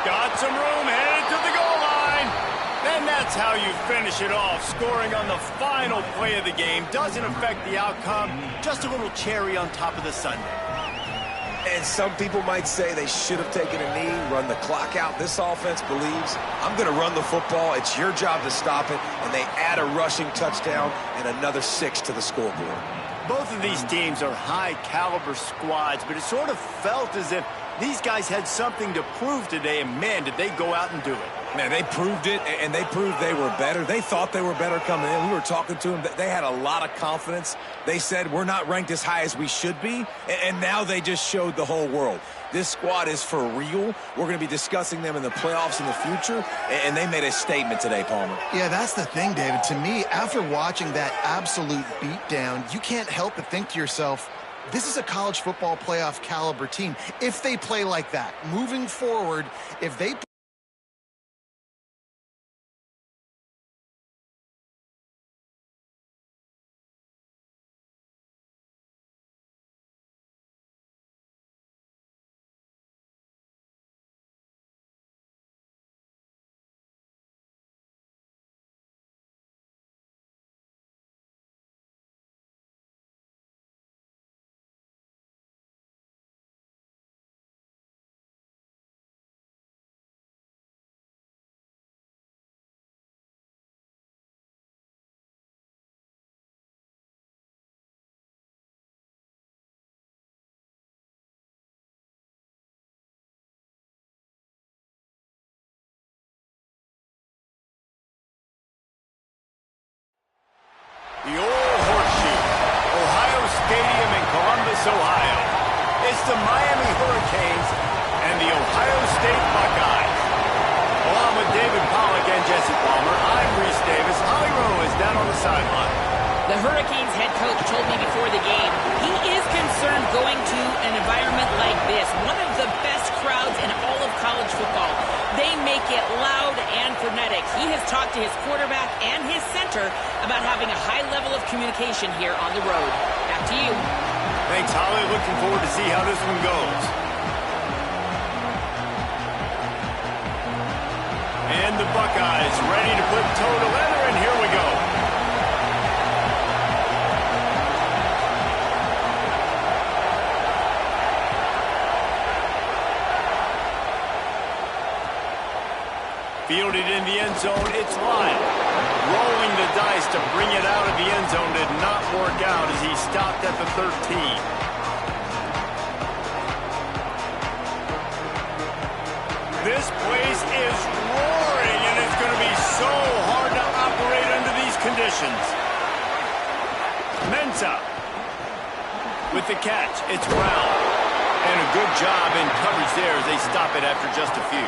Got some room, headed to the goal line. And that's how you finish it off. Scoring on the final play of the game doesn't affect the outcome. Just a little cherry on top of the sundae. And some people might say they should have taken a knee, run the clock out. This offense believes, I'm going to run the football. It's your job to stop it. And they add a rushing touchdown and another 6 to the scoreboard. Both of these teams are high-caliber squads, but it sort of felt as if these guys had something to prove today, and man, did they go out and do it. Man, they proved it, and they proved they were better. They thought they were better coming in. We were talking to them. They had a lot of confidence. They said, we're not ranked as high as we should be, and now they just showed the whole world. This squad is for real. We're going to be discussing them in the playoffs in the future, and they made a statement today, Palmer. Yeah, that's the thing, David. To me, after watching that absolute beatdown, you can't help but think to yourself, this is a college football playoff caliber team. If they play like that, moving forward, if they The old horseshoe, Ohio Stadium in Columbus, Ohio. It's the Miami Hurricanes and the Ohio State Buckeyes. Along with David Pollack and Jesse Palmer, I'm Reese Davis. Holly Rowe is down on the sideline. The Hurricanes head coach told me before the game he is concerned going to an environment like this, one of the best crowds in all of college football. They make it loud and frenetic. He has talked to his quarterback and his center about having a high level of communication here on the road. Back to you. Thanks, Holly. Looking forward to see how this one goes. And the Buckeyes ready to put toe to leather, and here we go. Fielded in the end zone, it's Lyle. Rolling the dice to bring it out of the end zone did not work out as he stopped at the 13. This place is roaring, and it's going to be so hard to operate under these conditions. Mensah with the catch. It's Brown. And a good job in coverage there as they stop it after just a few.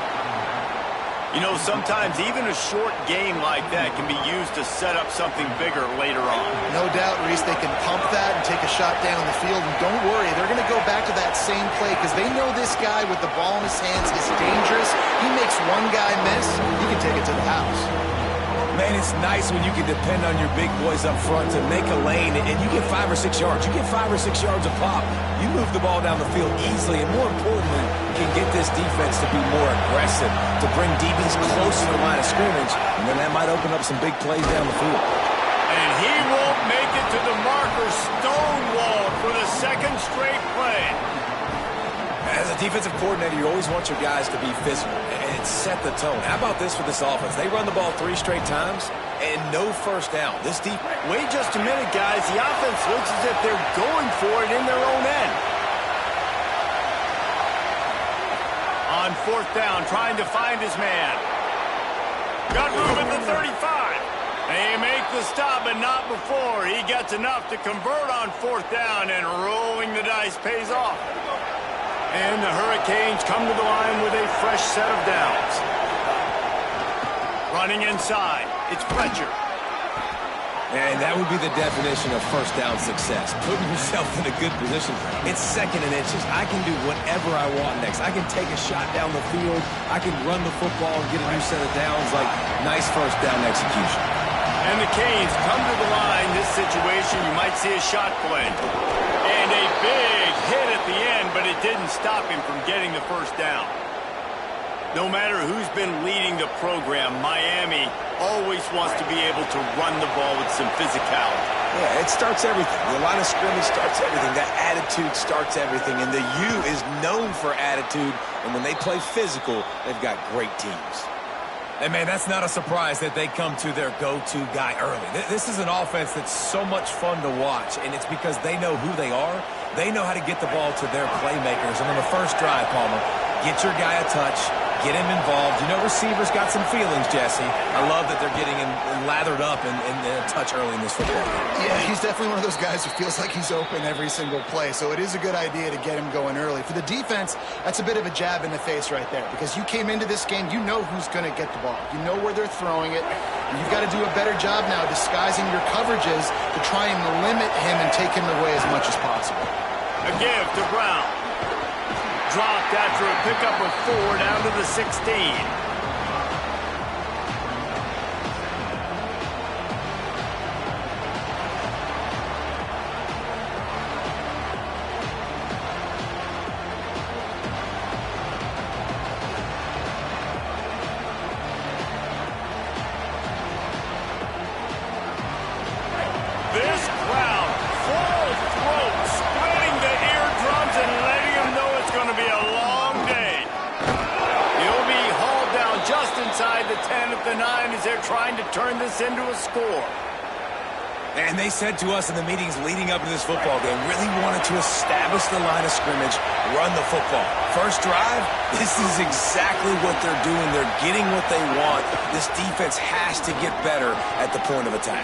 You know, sometimes even a short game like that can be used to set up something bigger later on. No doubt, Reese, they can pump that and take a shot down the field. And don't worry, they're going to go back to that same play because they know this guy with the ball in his hands is dangerous. He makes one guy miss, he can take it to the house. Man, it's nice when you can depend on your big boys up front to make a lane, and you get 5 or 6 yards. You get 5 or 6 yards a pop. You move the ball down the field easily, and more importantly, you can get this defense to be more aggressive, to bring DBs close to the line of scrimmage, and then that might open up some big plays down the field. And he won't make it to the marker, stonewalled for the second straight play. As a defensive coordinator, you always want your guys to be physical and set the tone. How about this for this offense? They run the ball 3 straight times and no first down. This defense. Wait just a minute, guys. The offense looks as if they're going for it in their own end. On 4th down, trying to find his man. Got room at the 35. They make the stop, but not before. He gets enough to convert on 4th down, and rolling the dice pays off. And the Hurricanes come to the line with a fresh set of downs. Running inside, it's Fletcher. And that would be the definition of first down success. Putting yourself in a good position. It's 2nd and inches. I can do whatever I want next. I can take a shot down the field. I can run the football and get a new set of downs. Like, nice first down execution. And the Canes come to the line. This situation, you might see a shot play. And a big hit at the end, but it didn't stop him from getting the first down. No matter who's been leading the program, Miami always wants to be able to run the ball with some physicality. Yeah, it starts everything. The line of scrimmage starts everything. That attitude starts everything. And the U is known for attitude. And when they play physical, they've got great teams. And, man, that's not a surprise that they come to their go-to guy early. This is an offense that's so much fun to watch, and it's because they know who they are. They know how to get the ball to their playmakers. And on the first drive, Palmer, get your guy a touch, get him involved. You know, receivers got some feelings, Jesse. I love that they're getting him lathered up and a touch early in this football game. Yeah, he's definitely one of those guys who feels like he's open every single play, so it is a good idea to get him going early. For the defense, that's a bit of a jab in the face right there because you came into this game, you know who's going to get the ball. You know where they're throwing it, and you've got to do a better job now disguising your coverages to try and limit him and take him away as much as possible. A give to Brown. Dropped after a pickup of 4 down to the 16. This crowd, full throat, splitting the eardrums and letting them know it's going to be a long day. He'll be hauled down just inside the 10 at the 9 as they're trying to turn this into a score. And they said to us in the meetings leading up to this football game, really wanted to establish the line of scrimmage, run the football. First drive, this is exactly what they're doing. They're getting what they want. This defense has to get better at the point of attack.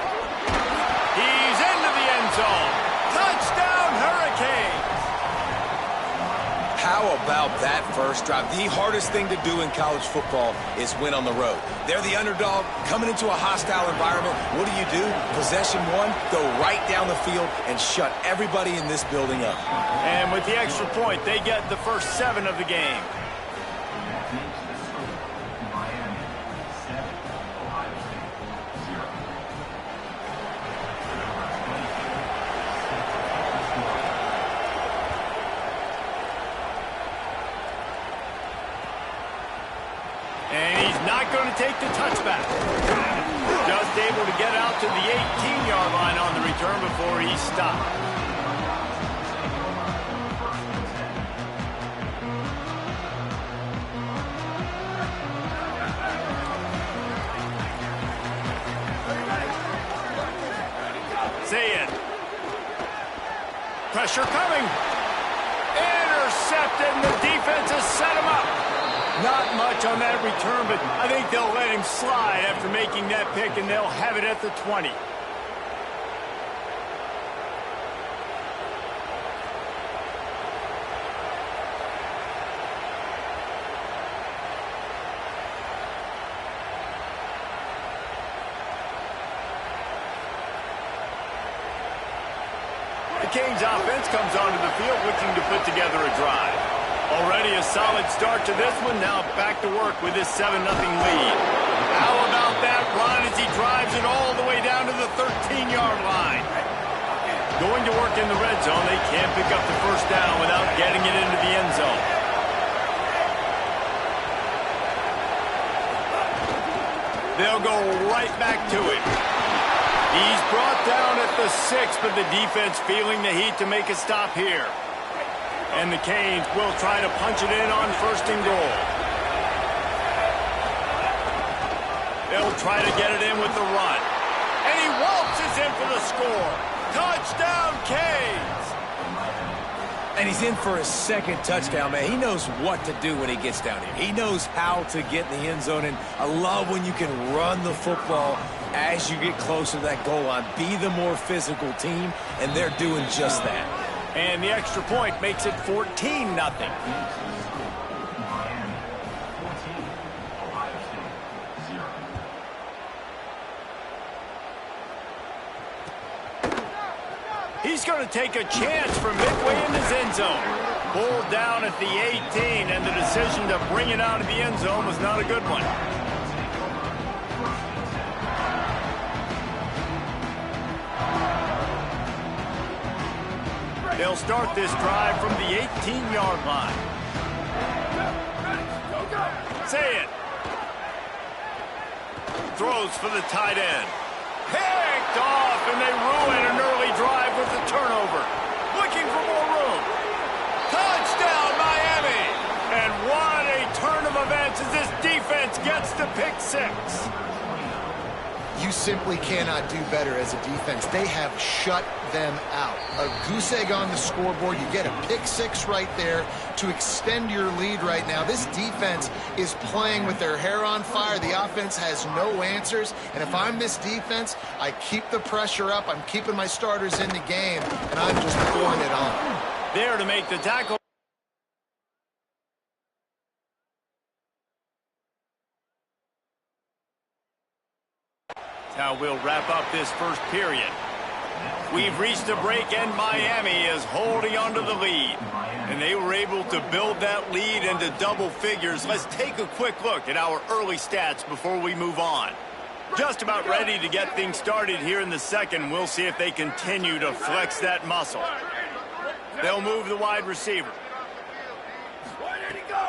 He's into the end zone. Touchdown, Hurricanes. How about that first drive? The hardest thing to do in college football is win on the road. They're the underdog coming into a hostile environment. What do? Possession 1, go right down the field and shut everybody in this building up. And with the extra point, they get the first 7 of the game. And he's not going to take the touchback. Just able to get out to the 18-yard line on the return before he stopped. Pressure coming. Intercepted, and the defense has set him up. Not much on that return, but I think they'll let him slide after making that pick, and they'll have it at the 20. The Canes offense comes onto the field looking to put together a drive. Already a solid start to this one. Now back to work with this 7-0 lead. How about that run as he drives it all the way down to the 13-yard line? Going to work in the red zone. They can't pick up the first down without getting it into the end zone. They'll go right back to it. He's brought down at the 6, but the defense feeling the heat to make a stop here. And the Canes will try to punch it in on 1st and goal. They'll try to get it in with the run. And he waltzes in for the score. Touchdown, Canes! And he's in for his 2nd touchdown, man. He knows what to do when he gets down here. He knows how to get in the end zone, and I love when you can run the football as you get closer to that goal line. Be the more physical team, and they're doing just that. And the extra point makes it 14-0. He's going to take a chance from midway in his end zone. Pulled down at the 18, and the decision to bring it out of the end zone was not a good one. They'll start this drive from the 18-yard line. Say it. Throws for the tight end. Picked off, and they ruin an early drive with the turnover. Looking for more room. Touchdown, Miami! And what a turn of events as this defense gets the pick 6. You simply cannot do better as a defense. They have shut them out. A goose egg on the scoreboard. You get a pick 6 right there to extend your lead right now. This defense is playing with their hair on fire. The offense has no answers. And if I'm this defense, I keep the pressure up. I'm keeping my starters in the game, and I'm just pouring it on. There to make the tackle. How we'll wrap up this first period. We've reached a break, and Miami is holding on to the lead. And they were able to build that lead into double figures. Let's take a quick look at our early stats before we move on. Just about ready to get things started here in the second. We'll see if they continue to flex that muscle. They'll move the wide receiver.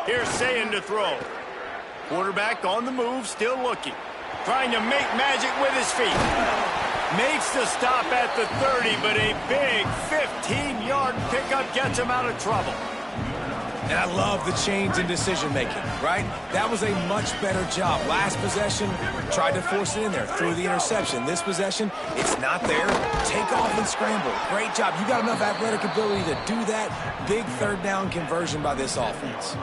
Here's Sayin to throw. Quarterback on the move, still looking. Trying to make magic with his feet. Makes the stop at the 30, but a big 15-yard pickup gets him out of trouble. And I love the change in decision-making, right? That was a much better job. Last possession, tried to force it in there, threw the interception. This possession, it's not there. Take off and scramble. Great job. You got enough athletic ability to do that. Big 3rd down conversion by this offense.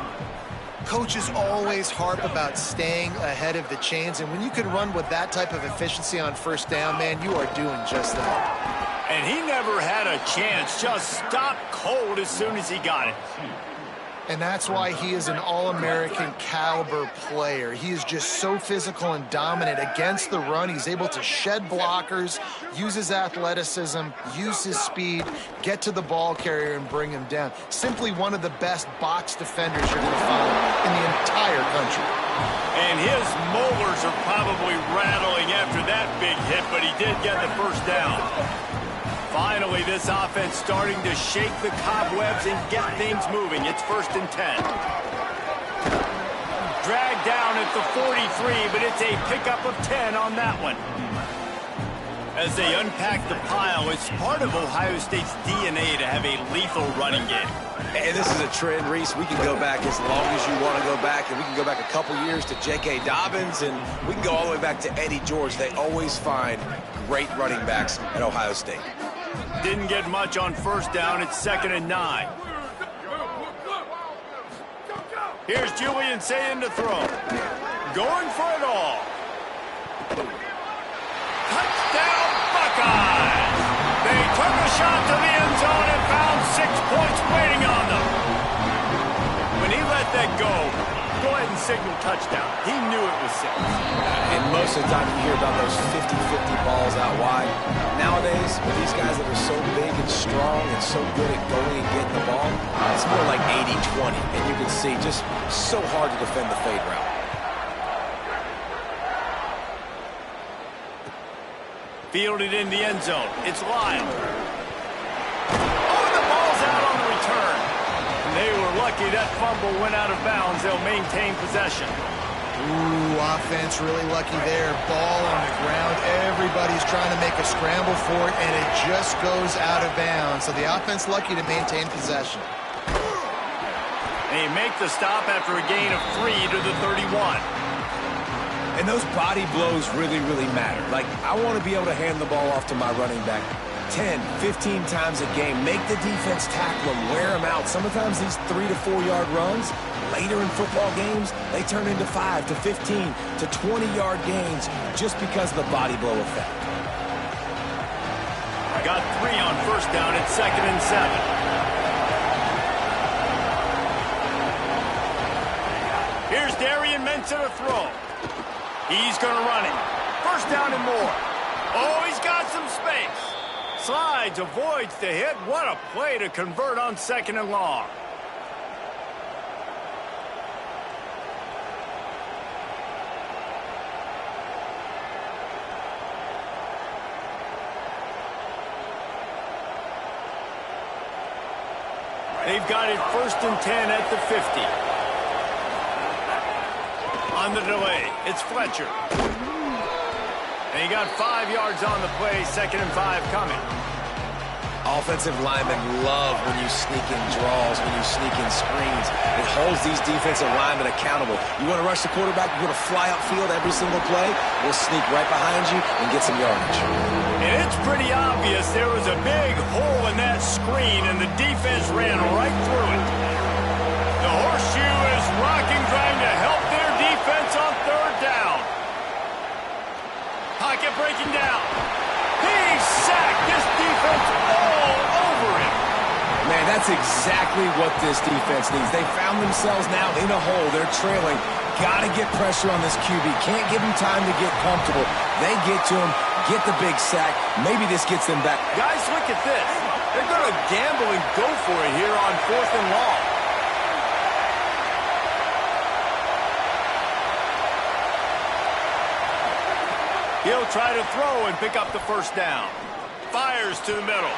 Coaches always harp about staying ahead of the chains, and when you can run with that type of efficiency on 1st down, man, you are doing just that. And he never had a chance, just stopped cold as soon as he got it. And that's why he is an All-American caliber player. He is just so physical and dominant against the run. He's able to shed blockers, use his athleticism, use his speed, get to the ball carrier and bring him down. Simply one of the best box defenders you're going to find in the entire country. And his molars are probably rattling after that big hit, but he did get the first down. Finally, this offense starting to shake the cobwebs and get things moving. It's 1st and 10. Dragged down at the 43, but it's a pickup of 10 on that one. As they unpack the pile, it's part of Ohio State's DNA to have a lethal running game. And this is a trend, Reese. We can go back as long as you want to go back, and we can go back a couple years to J.K. Dobbins, and we can go all the way back to Eddie George. They always find great running backs at Ohio State. Didn't get much on first down. It's 2nd and 9. Here's Julian saying to throw. Going for it all. Touchdown, Buckeyes! They took a shot to the end zone and found 6 points waiting on them. When he let that go ahead and signal touchdown. He knew it was 6. And most of the time you hear about those 50-50 balls out wide. Nowadays, with these guys that are so big and strong and so good at going and getting the ball, it's more like 80-20. And you can see just so hard to defend the fade route. Fielded in the end zone. It's Lyle. Oh, the ball's out on the return. And they were lucky that fumble went out of bounds. They'll maintain possession. Ooh, offense really lucky there. Ball on the ground. Everybody's trying to make a scramble for it, and it just goes out of bounds. So the offense lucky to maintain possession. They make the stop after a gain of 3 to the 31. And those body blows really, really matter. Like, I want to be able to hand the ball off to my running back 10, 15 times a game. Make the defense tackle them, wear them out. Sometimes these 3 to 4 yard runs, later in football games, they turn into 5 to 15 to 20 yard gains just because of the body blow effect. Got 3 on first down at 2nd and 7. Here's Darian Mensa to throw. He's going to run it. First down and more. Oh, he's got some space. Slides, avoids the hit. What a play to convert on 2nd and long. They've got it 1st and 10 at the 50. On the delay, it's Fletcher. And he got 5 yards on the play, 2nd and 5 coming. Offensive linemen love when you sneak in draws, when you sneak in screens. It holds these defensive linemen accountable. You want to rush the quarterback, you want to fly upfield every single play, we'll sneak right behind you and get some yardage. And it's pretty obvious there was a big hole in that screen, and the defense ran right through it. The horseshoe is rocking, trying to help their defense on 3rd down. Pocket breaking down. He's sacked. This defense all over him. Man, that's exactly what this defense needs. They found themselves now in a hole. They're trailing. Got to get pressure on this QB. Can't give him time to get comfortable. They get to him, get the big sack. Maybe this gets them back. Guys, look at this. They're going to gamble and go for it here on 4th and long. He'll try to throw and pick up the first down. Fires to the middle.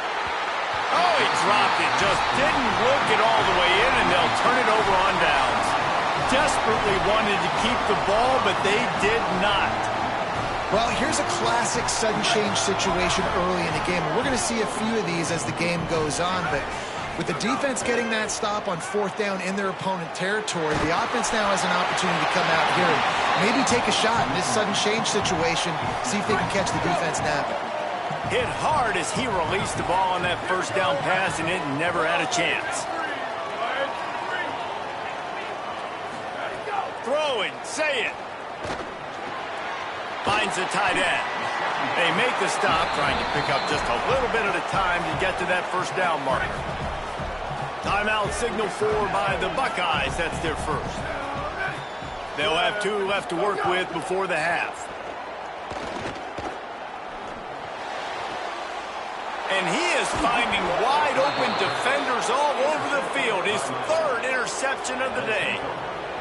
Oh, he dropped it. Just didn't look it all the way in, and they'll turn it over on downs. Desperately wanted to keep the ball, but they did not. Well, here's a classic sudden change situation early in the game. We're going to see a few of these as the game goes on, but with the defense getting that stop on 4th down in their opponent territory, the offense now has an opportunity to come out here and maybe take a shot in this sudden change situation, see if they can catch the defense napping. Hit hard as he released the ball on that first down pass, and it never had a chance. Throwing, say it. Finds the tight end. They make the stop, trying to pick up just a little bit at a time to get to that first down marker. Timeout signal for by the Buckeyes. That's their first. They'll have 2 left to work with before the half. And he is finding wide open defenders all over the field. His 3rd interception of the day.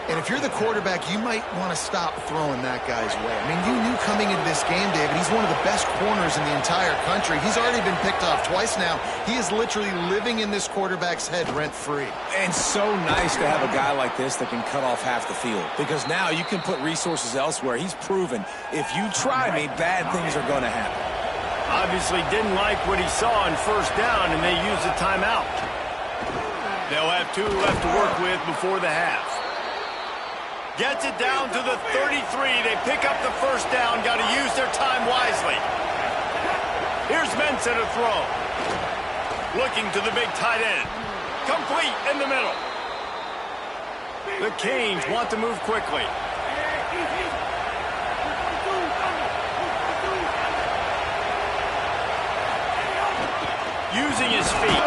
And if you're the quarterback, you might want to stop throwing that guy's way. I mean, you knew coming into this game, David, he's one of the best corners in the entire country. He's already been picked off twice now. He is literally living in this quarterback's head rent-free. And so nice to have a guy like this that can cut off half the field. Because now you can put resources elsewhere. He's proven, if you try me, bad things are going to happen. Obviously didn't like what he saw on first down, and they used a timeout. They'll have 2 left to work with before the half. Gets it down to the 33. They pick up the first down. Got to use their time wisely. Here's Mensa to throw. Looking to the big tight end. Complete in the middle. The Canes want to move quickly. Using his feet.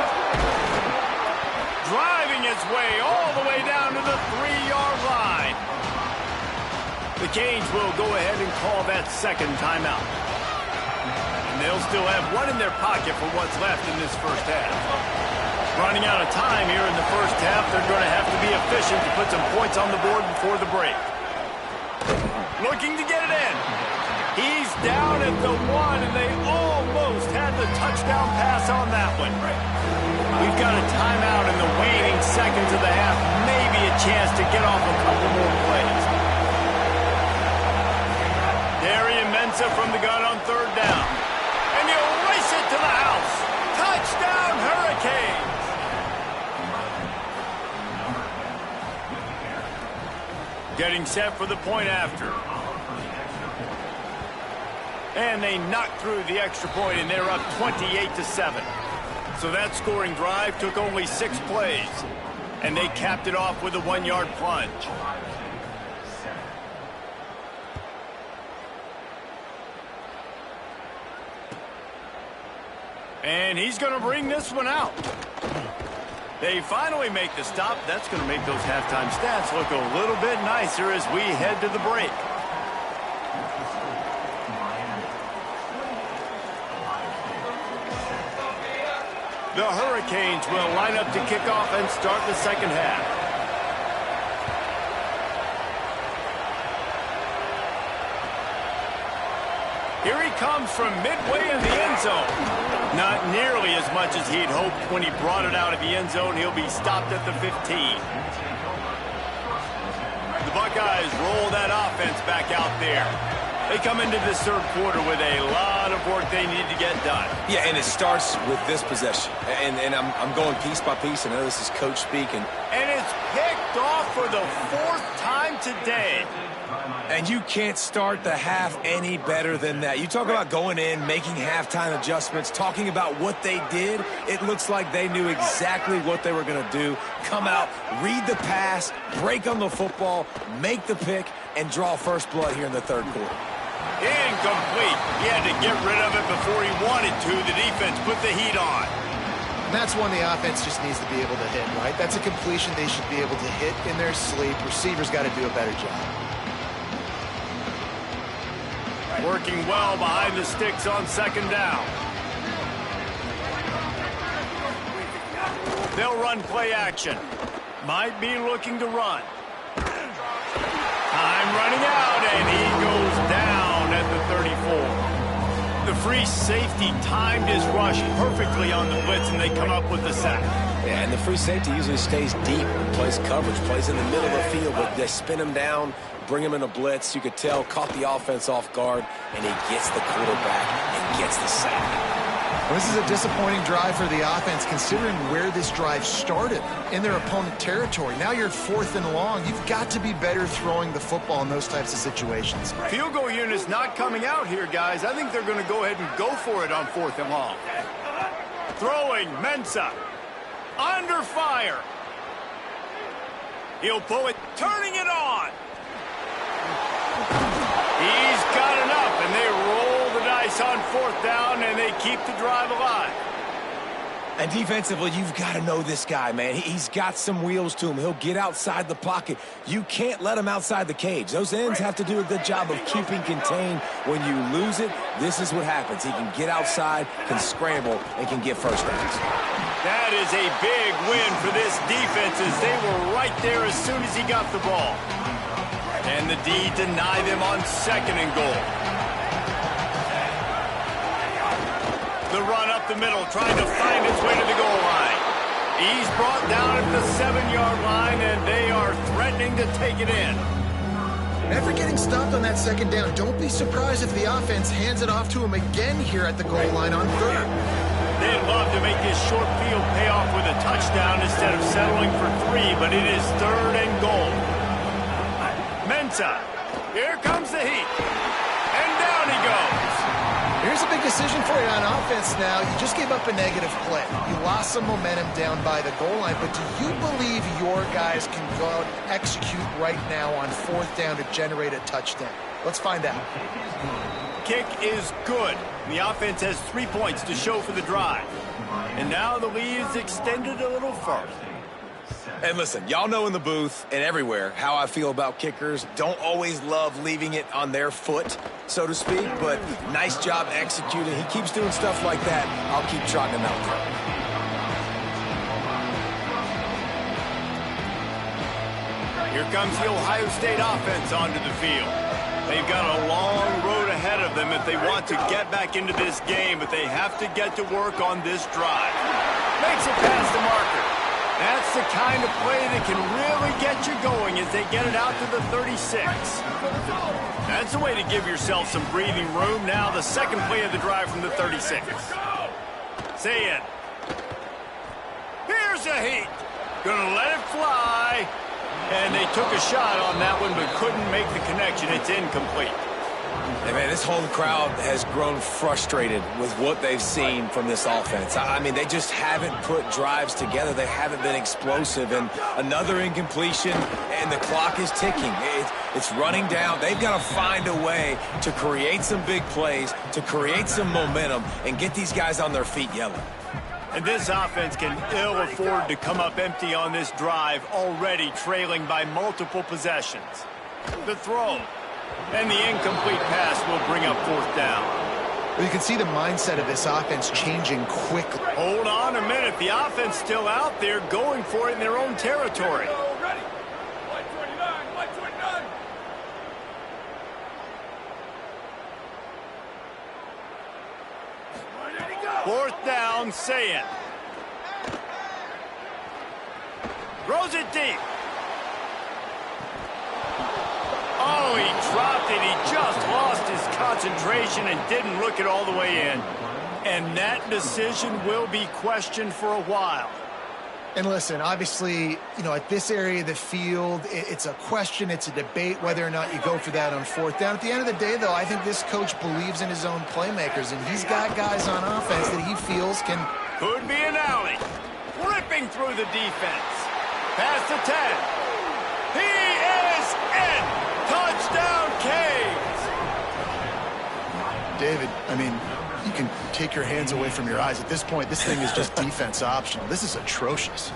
Driving his way all the way down to the 3-yard line. The Canes will go ahead and call that second timeout. And they'll still have one in their pocket for what's left in this first half. Running out of time here in the first half, they're going to have to be efficient to put some points on the board before the break. Looking to get it in. He's down at the 1, and they almost had the touchdown pass on that one. We've got a timeout in the waning seconds of the half. Maybe a chance to get off a couple more plays. Darian Mensah from the gun on third down. And he'll race it to the house. Touchdown, Hurricanes! Getting set for the point after. And they knocked through the extra point, and they're up 28-7. So that scoring drive took only 6 plays, and they capped it off with a 1-yard plunge. And he's going to bring this one out. They finally make the stop. That's going to make those halftime stats look a little bit nicer as we head to the break. The Hurricanes will line up to kick off and start the second half. Here he comes from midway in the end zone. Not nearly as much as he'd hoped when he brought it out of the end zone. He'll be stopped at the 15. The Buckeyes roll that offense back out there. They come into this third quarter with a lot of work they need to get done. Yeah, and it starts with this possession. And I'm going piece by piece. I know this is coach speaking. And it's picked off for the 4th time today. And you can't start the half any better than that. You talk about going in, making halftime adjustments, talking about what they did. It looks like they knew exactly what they were going to do. Come out, read the pass, break on the football, make the pick, and draw first blood here in the third quarter. Incomplete. He had to get rid of it before he wanted to. The defense put the heat on. And that's one the offense just needs to be able to hit, right? That's a completion they should be able to hit in their sleep. Receivers got to do a better job. Working well behind the sticks on second down. They'll run play action. Might be looking to run. Time running out, and he goes down at the 34. The free safety timed his rush perfectly on the blitz, and they come up with the sack. Yeah, and the free safety usually stays deep and plays coverage, plays in the middle of the field, but they spin him down, bring him in a blitz. You could tell, caught the offense off guard, and he gets the quarterback and gets the sack. Well, this is a disappointing drive for the offense, considering where this drive started, in their opponent territory. Now you're 4th and long. You've got to be better throwing the football in those types of situations. Field goal unit's not coming out here, guys. I think they're going to go ahead and go for it on 4th and long. Throwing, Mensah. Under fire. He'll pull it, turning it on. He's got enough, and they roll the dice on 4th down, and they keep the drive alive. And defensively, you've got to know this guy, man. He's got some wheels to him. He'll get outside the pocket. You can't let him outside the cage. Those ends have to do a good job of keeping contained. When you lose it, this is what happens. He can get outside, can scramble, and can get first downs. That is a big win for this defense, as they were right there as soon as he got the ball. And the D deny them on 2nd and goal. The run up the middle, trying to find its way to the goal line. He's brought down at the 7-yard line, and they are threatening to take it in. After getting stopped on that 2nd down, don't be surprised if the offense hands it off to him again here at the goal line on 3rd. They'd love to make this short field pay off with a touchdown instead of settling for 3, but it is 3rd and goal. Mensah, here comes the heat, and down he goes. Here's a big decision for you on offense now. You just gave up a negative play. You lost some momentum down by the goal line, but do you believe your guys can go out and execute right now on 4th down to generate a touchdown? Let's find out. Kick is good. The offense has 3 points to show for the drive. And now the lead is extended a little further. And listen, y'all know in the booth and everywhere how I feel about kickers. Don't always love leaving it on their foot, so to speak, but nice job executing. He keeps doing stuff like that. I'll keep trotting him out there. Here comes the Ohio State offense onto the field. They've got a long road ahead of them if they want to get back into this game, but they have to get to work on this drive. Makes it past the marker. That's the kind of play that can really get you going as they get it out to the 36. That's a way to give yourself some breathing room. Now the second play of the drive from the 36. Say it. Here's a heat. Gonna let it fly. And they took a shot on that one but couldn't make the connection. It's incomplete. Hey, man, this whole crowd has grown frustrated with what they've seen from this offense. I mean, they just haven't put drives together. They haven't been explosive. And another incompletion, and the clock is ticking. It's running down. They've got to find a way to create some big plays, to create some momentum, and get these guys on their feet yelling. And this offense can ill afford to come up empty on this drive, already trailing by multiple possessions. The throw. And the incomplete pass will bring up 4th down. Well, you can see the mindset of this offense changing quickly. Hold on a minute. The offense still out there going for it in their own territory. Ready. White 29, white 29. Ready to go. 4th down, say it. Throws it deep. Oh, he dropped it. He just lost his concentration and didn't look it all the way in. And that decision will be questioned for a while. And listen, obviously, you know, at this area of the field, it's a question, it's a debate whether or not you go for that on 4th down. At the end of the day, though, I think this coach believes in his own playmakers, and he's got guys on offense that he feels can... Could be an alley. Ripping through the defense. Past the 10. He is in. Touchdown, Canes! David, I mean, you can take your hands away from your eyes. At this point, this thing is just defense optional. This is atrocious.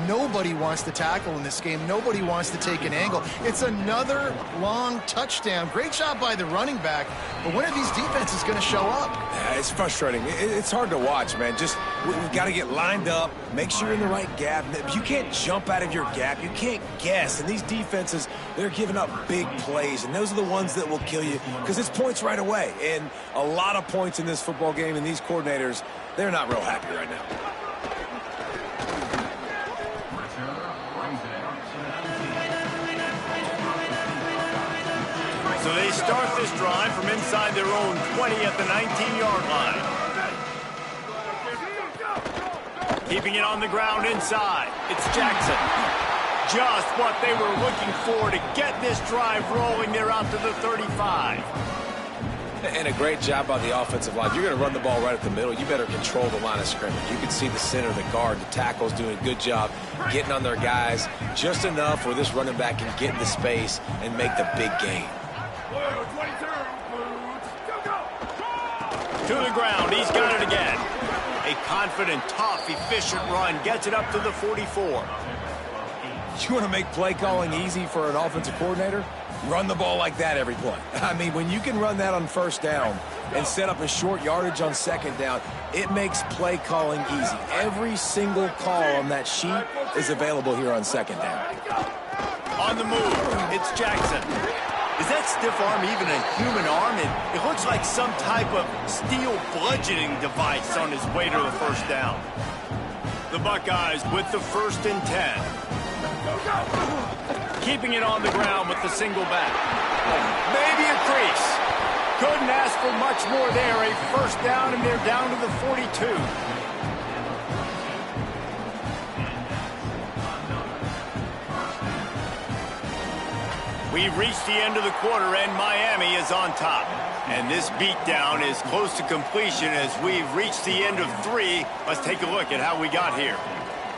Nobody wants to tackle in this game. Nobody wants to take an angle. It's another long touchdown. Great job by the running back. But when are these defenses going to show up? Yeah, it's frustrating. It's hard to watch, man. Just, we've got to get lined up, make sure you're in the right gap. You can't jump out of your gap. You can't guess. And these defenses, they're giving up big plays. And those are the ones that will kill you because it's points right away. And a lot of points in this football game, and these coordinators, they're not real happy right now. So they start this drive from inside their own 20 at the 19-yard line. Keeping it on the ground inside. It's Jackson. Just what they were looking for to get this drive rolling. They're out to the 35. And a great job by the offensive line. You're going to run the ball right at the middle. You better control the line of scrimmage. You can see the center, the guard, the tackles doing a good job getting on their guys just enough where this running back can get into space and make the big gain. To the ground. He's got it again. A confident, tough, efficient run gets it up to the 44. You want to make play calling easy for an offensive coordinator? Run the ball like that every play. I mean, when you can run that on 1st down and set up a short yardage on 2nd down, it makes play calling easy. Every single call on that sheet is available here on 2nd down. On the move, it's Jackson. Is that stiff arm even a human arm? It looks like some type of steel bludgeoning device on his way to the 1st down. The Buckeyes with the 1st and 10. Keeping it on the ground with the single back. Maybe a crease. Couldn't ask for much more there. A 1st down, and they're down to the 42. We've reached the end of the quarter, and Miami is on top. And this beatdown is close to completion as we've reached the end of 3. Let's take a look at how we got here.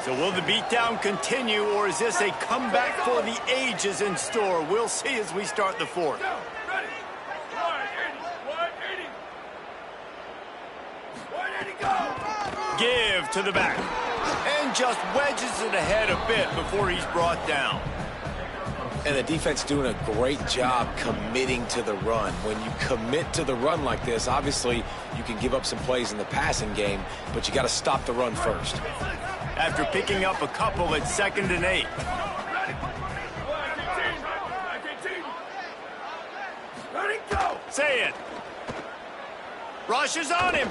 So will the beatdown continue, or is this a comeback for the ages in store? We'll see as we start the 4th. Ready. 180. 180, go. Give to the back. And just wedges it ahead a bit before he's brought down. And the defense doing a great job committing to the run. When you commit to the run like this, obviously you can give up some plays in the passing game, but you got to stop the run first. After picking up a couple at 2nd and 8. Ready, go. Say it. Rushes on him.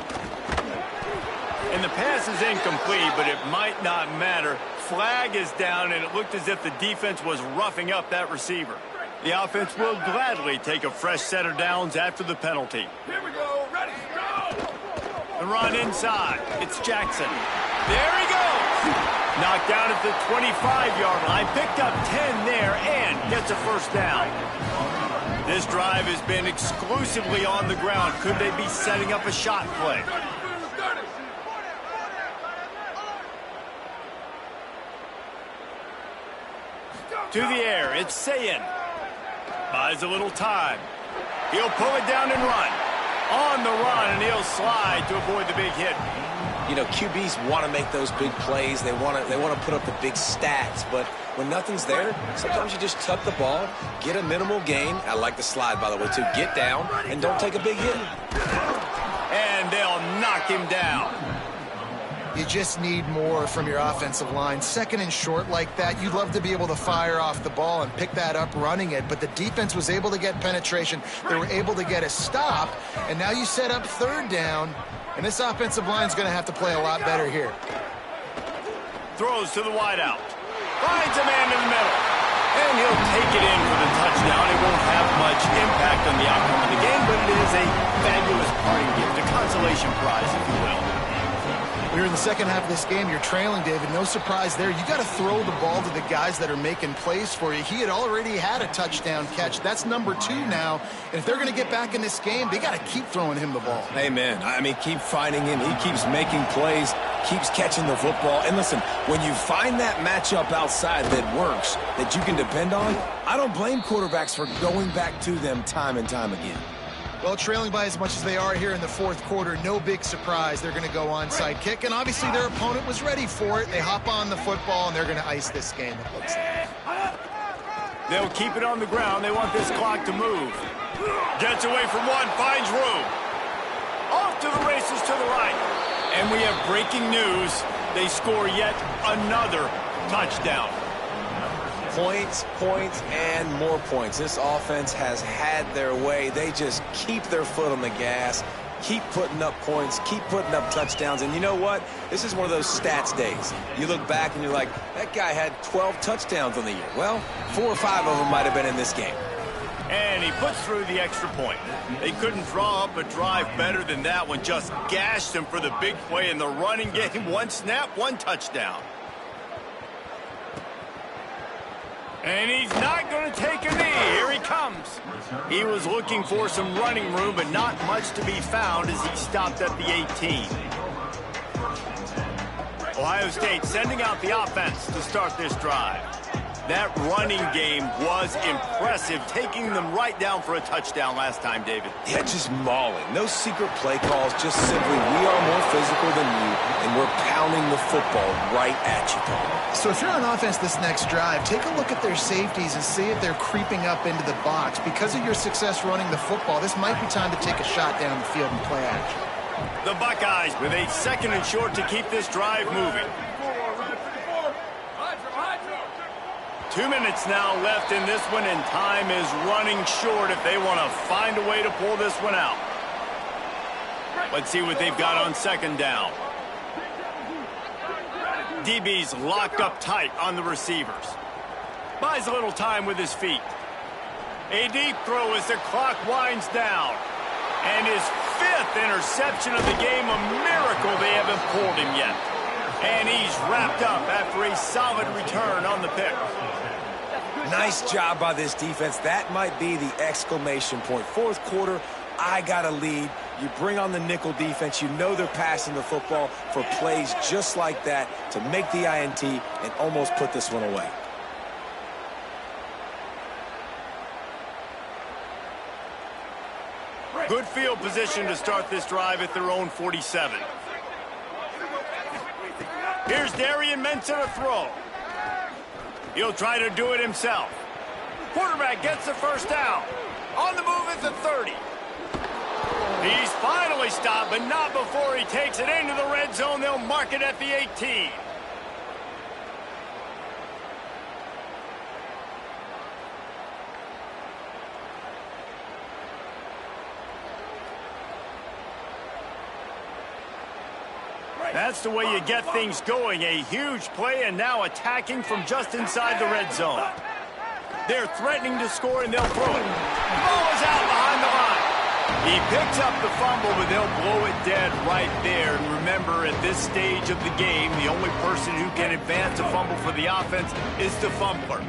And the pass is incomplete, but it might not matter. Flag is down, and it looked as if the defense was roughing up that receiver. The offense will gladly take a fresh set of downs after the penalty. Here we go. Ready, go. The run inside. It's Jackson. There he goes. Knocked down at the 25-yard line. Picked up 10 there and gets a first down. This drive has been exclusively on the ground. Could they be setting up a shot play? To the air, it's Sayin. Buys a little time. He'll pull it down and run. On the run, and he'll slide to avoid the big hit. You know, QBs want to make those big plays. They want to put up the big stats, but when nothing's there, sometimes you just tuck the ball, get a minimal gain. I like the slide, by the way, too. Get down and don't take a big hit. And they'll knock him down. You just need more from your offensive line. 2nd and short like that, you'd love to be able to fire off the ball and pick that up running it, but the defense was able to get penetration. They were able to get a stop, and now you set up 3rd down, and this offensive line is going to have to play a lot better here. Throws to the wideout. Finds a man in the middle. And he'll take it in for the touchdown. It won't have much impact on the outcome of the game, but it is a fabulous parting gift, a consolation prize, if you will. When you're in the second half of this game, you're trailing, David. No surprise there. You got to throw the ball to the guys that are making plays for you. He had already had a touchdown catch. That's number 2 now. And if they're going to get back in this game, they got to keep throwing him the ball. Amen. I mean, keep finding him. He keeps making plays, keeps catching the football. And listen, when you find that matchup outside that works, that you can depend on, I don't blame quarterbacks for going back to them time and time again. Well, trailing by as much as they are here in the 4th quarter, no big surprise. They're going to go onside kick, and obviously their opponent was ready for it. They hop on the football, and they're going to ice this game, it looks like. They'll keep it on the ground. They want this clock to move. Gets away from one, finds room. Off to the races to the right. And we have breaking news. They score yet another touchdown. Points, points, and more points. This offense has had their way. They just keep their foot on the gas, keep putting up points, keep putting up touchdowns. And you know what? This is one of those stats days. You look back and you're like, that guy had 12 touchdowns on the year. Well, 4 or 5 of them might have been in this game. And he puts through the extra point. They couldn't draw up a drive better than that one. Just gashed him for the big play in the running game. 1 snap, 1 touchdown. And he's not going to take a knee. Here he comes. He was looking for some running room, but not much to be found as he stopped at the 18. Ohio State sending out the offense to start this drive. That running game was impressive, taking them right down for a touchdown last time, David. Yeah, just mauling. No secret play calls, just simply we are more physical than you, and we're pounding the football right at you, Paul. So if you're on offense this next drive, take a look at their safeties and see if they're creeping up into the box. Because of your success running the football, this might be time to take a shot down the field and play action. The Buckeyes with a 2nd and short to keep this drive moving. 2 minutes now left in this one, and time is running short if they want to find a way to pull this one out. Let's see what they've got on 2nd down. DB's locked up tight on the receivers. Buys a little time with his feet. A deep throw as the clock winds down. And his 5th interception of the game, a miracle they haven't pulled him yet. And he's wrapped up after a solid return on the pick. Nice job by this defense. That might be the exclamation point. 4th quarter, I got to lead. You bring on the nickel defense. You know they're passing the football for plays just like that to make the INT and almost put this one away. Good field position to start this drive at their own 47. Here's Darian Mensah to throw. He'll try to do it himself. Quarterback gets the first down. On the move at the 30. He's finally stopped, but not before he takes it into the red zone. They'll mark it at the 18. That's the way you get things going. A huge play, and now attacking from just inside the red zone. They're threatening to score, and they'll throw it. Ball is out behind the line. He picks up the fumble, but they'll blow it dead right there. And remember, at this stage of the game, the only person who can advance a fumble for the offense is the fumbler.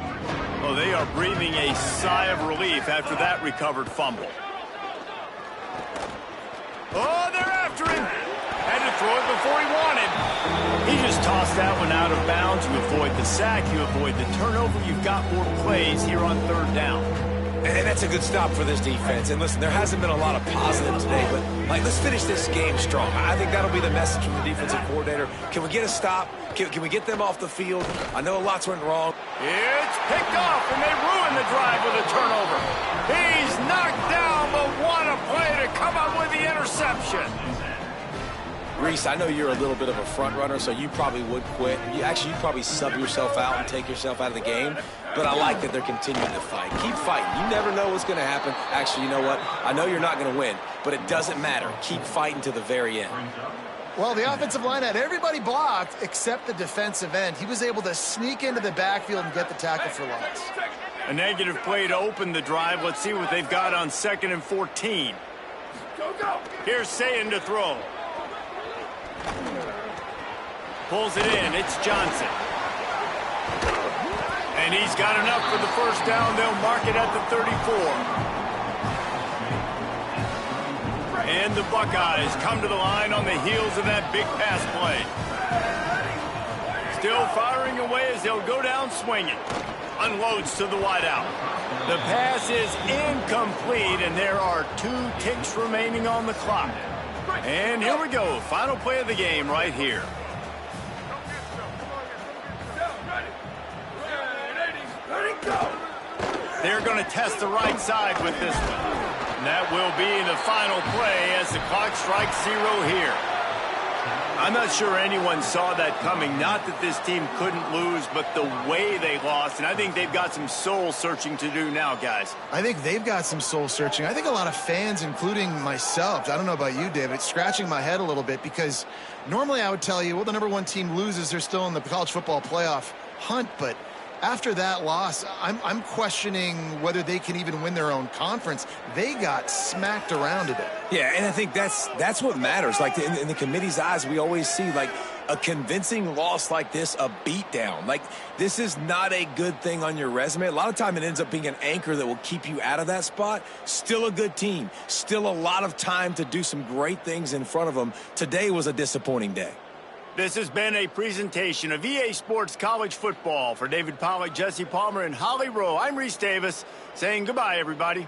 Oh, they are breathing a sigh of relief after that recovered fumble. Oh, they're after him. Had to throw it before he wanted. He just tossed that one out of bounds. You avoid the sack. You avoid the turnover. You've got more plays here on third down. And that's a good stop for this defense. And listen, there hasn't been a lot of positive today, but let's finish this game strong. I think that'll be the message from the defensive coordinator. Can we get a stop? Can we get them off the field? I know lots went wrong. It's picked off, and they ruin the drive with a turnover. He's knocked down, but what a play to come up with the interception. Reese, I know you're a little bit of a front runner, so you probably would quit. You'd probably sub yourself out and take yourself out of the game. But I like that they're continuing to fight. Keep fighting. You never know what's going to happen. Actually, you know what? I know you're not going to win, but it doesn't matter. Keep fighting to the very end. Well, the offensive line had everybody blocked except the defensive end. He was able to sneak into the backfield and get the tackle for loss. A negative play to open the drive. Let's see what they've got on 2nd and 14. Here's Sayin to throw. Pulls it in. It's Johnson. And he's got enough for the first down. They'll mark it at the 34. And the Buckeyes come to the line on the heels of that big pass play. Still firing away as they'll go down swinging. Unloads to the wideout. The pass is incomplete, and there are 2 ticks remaining on the clock. And here we go. Final play of the game right here. They're going to test the right side with this one. And that will be the final play as the clock strikes 0 here. I'm not sure anyone saw that coming. Not that this team couldn't lose, but the way they lost. And I think they've got some soul searching to do now, guys. I think they've got some soul searching. I think a lot of fans, including myself, I don't know about you, David, scratching my head a little bit because normally I would tell you, well, the number 1 team loses. They're still in the college football playoff hunt, but after that loss, I'm questioning whether they can even win their own conference. They got smacked around today. Yeah, and I think that's what matters. Like in the committee's eyes, we always see like a convincing loss like this, a beatdown. Like this is not a good thing on your resume. A lot of time it ends up being an anchor that will keep you out of that spot. Still a good team. Still a lot of time to do some great things in front of them. Today was a disappointing day. This has been a presentation of EA Sports College Football. For David Pollack, Jesse Palmer, and Holly Rowe, I'm Reese Davis saying goodbye, everybody.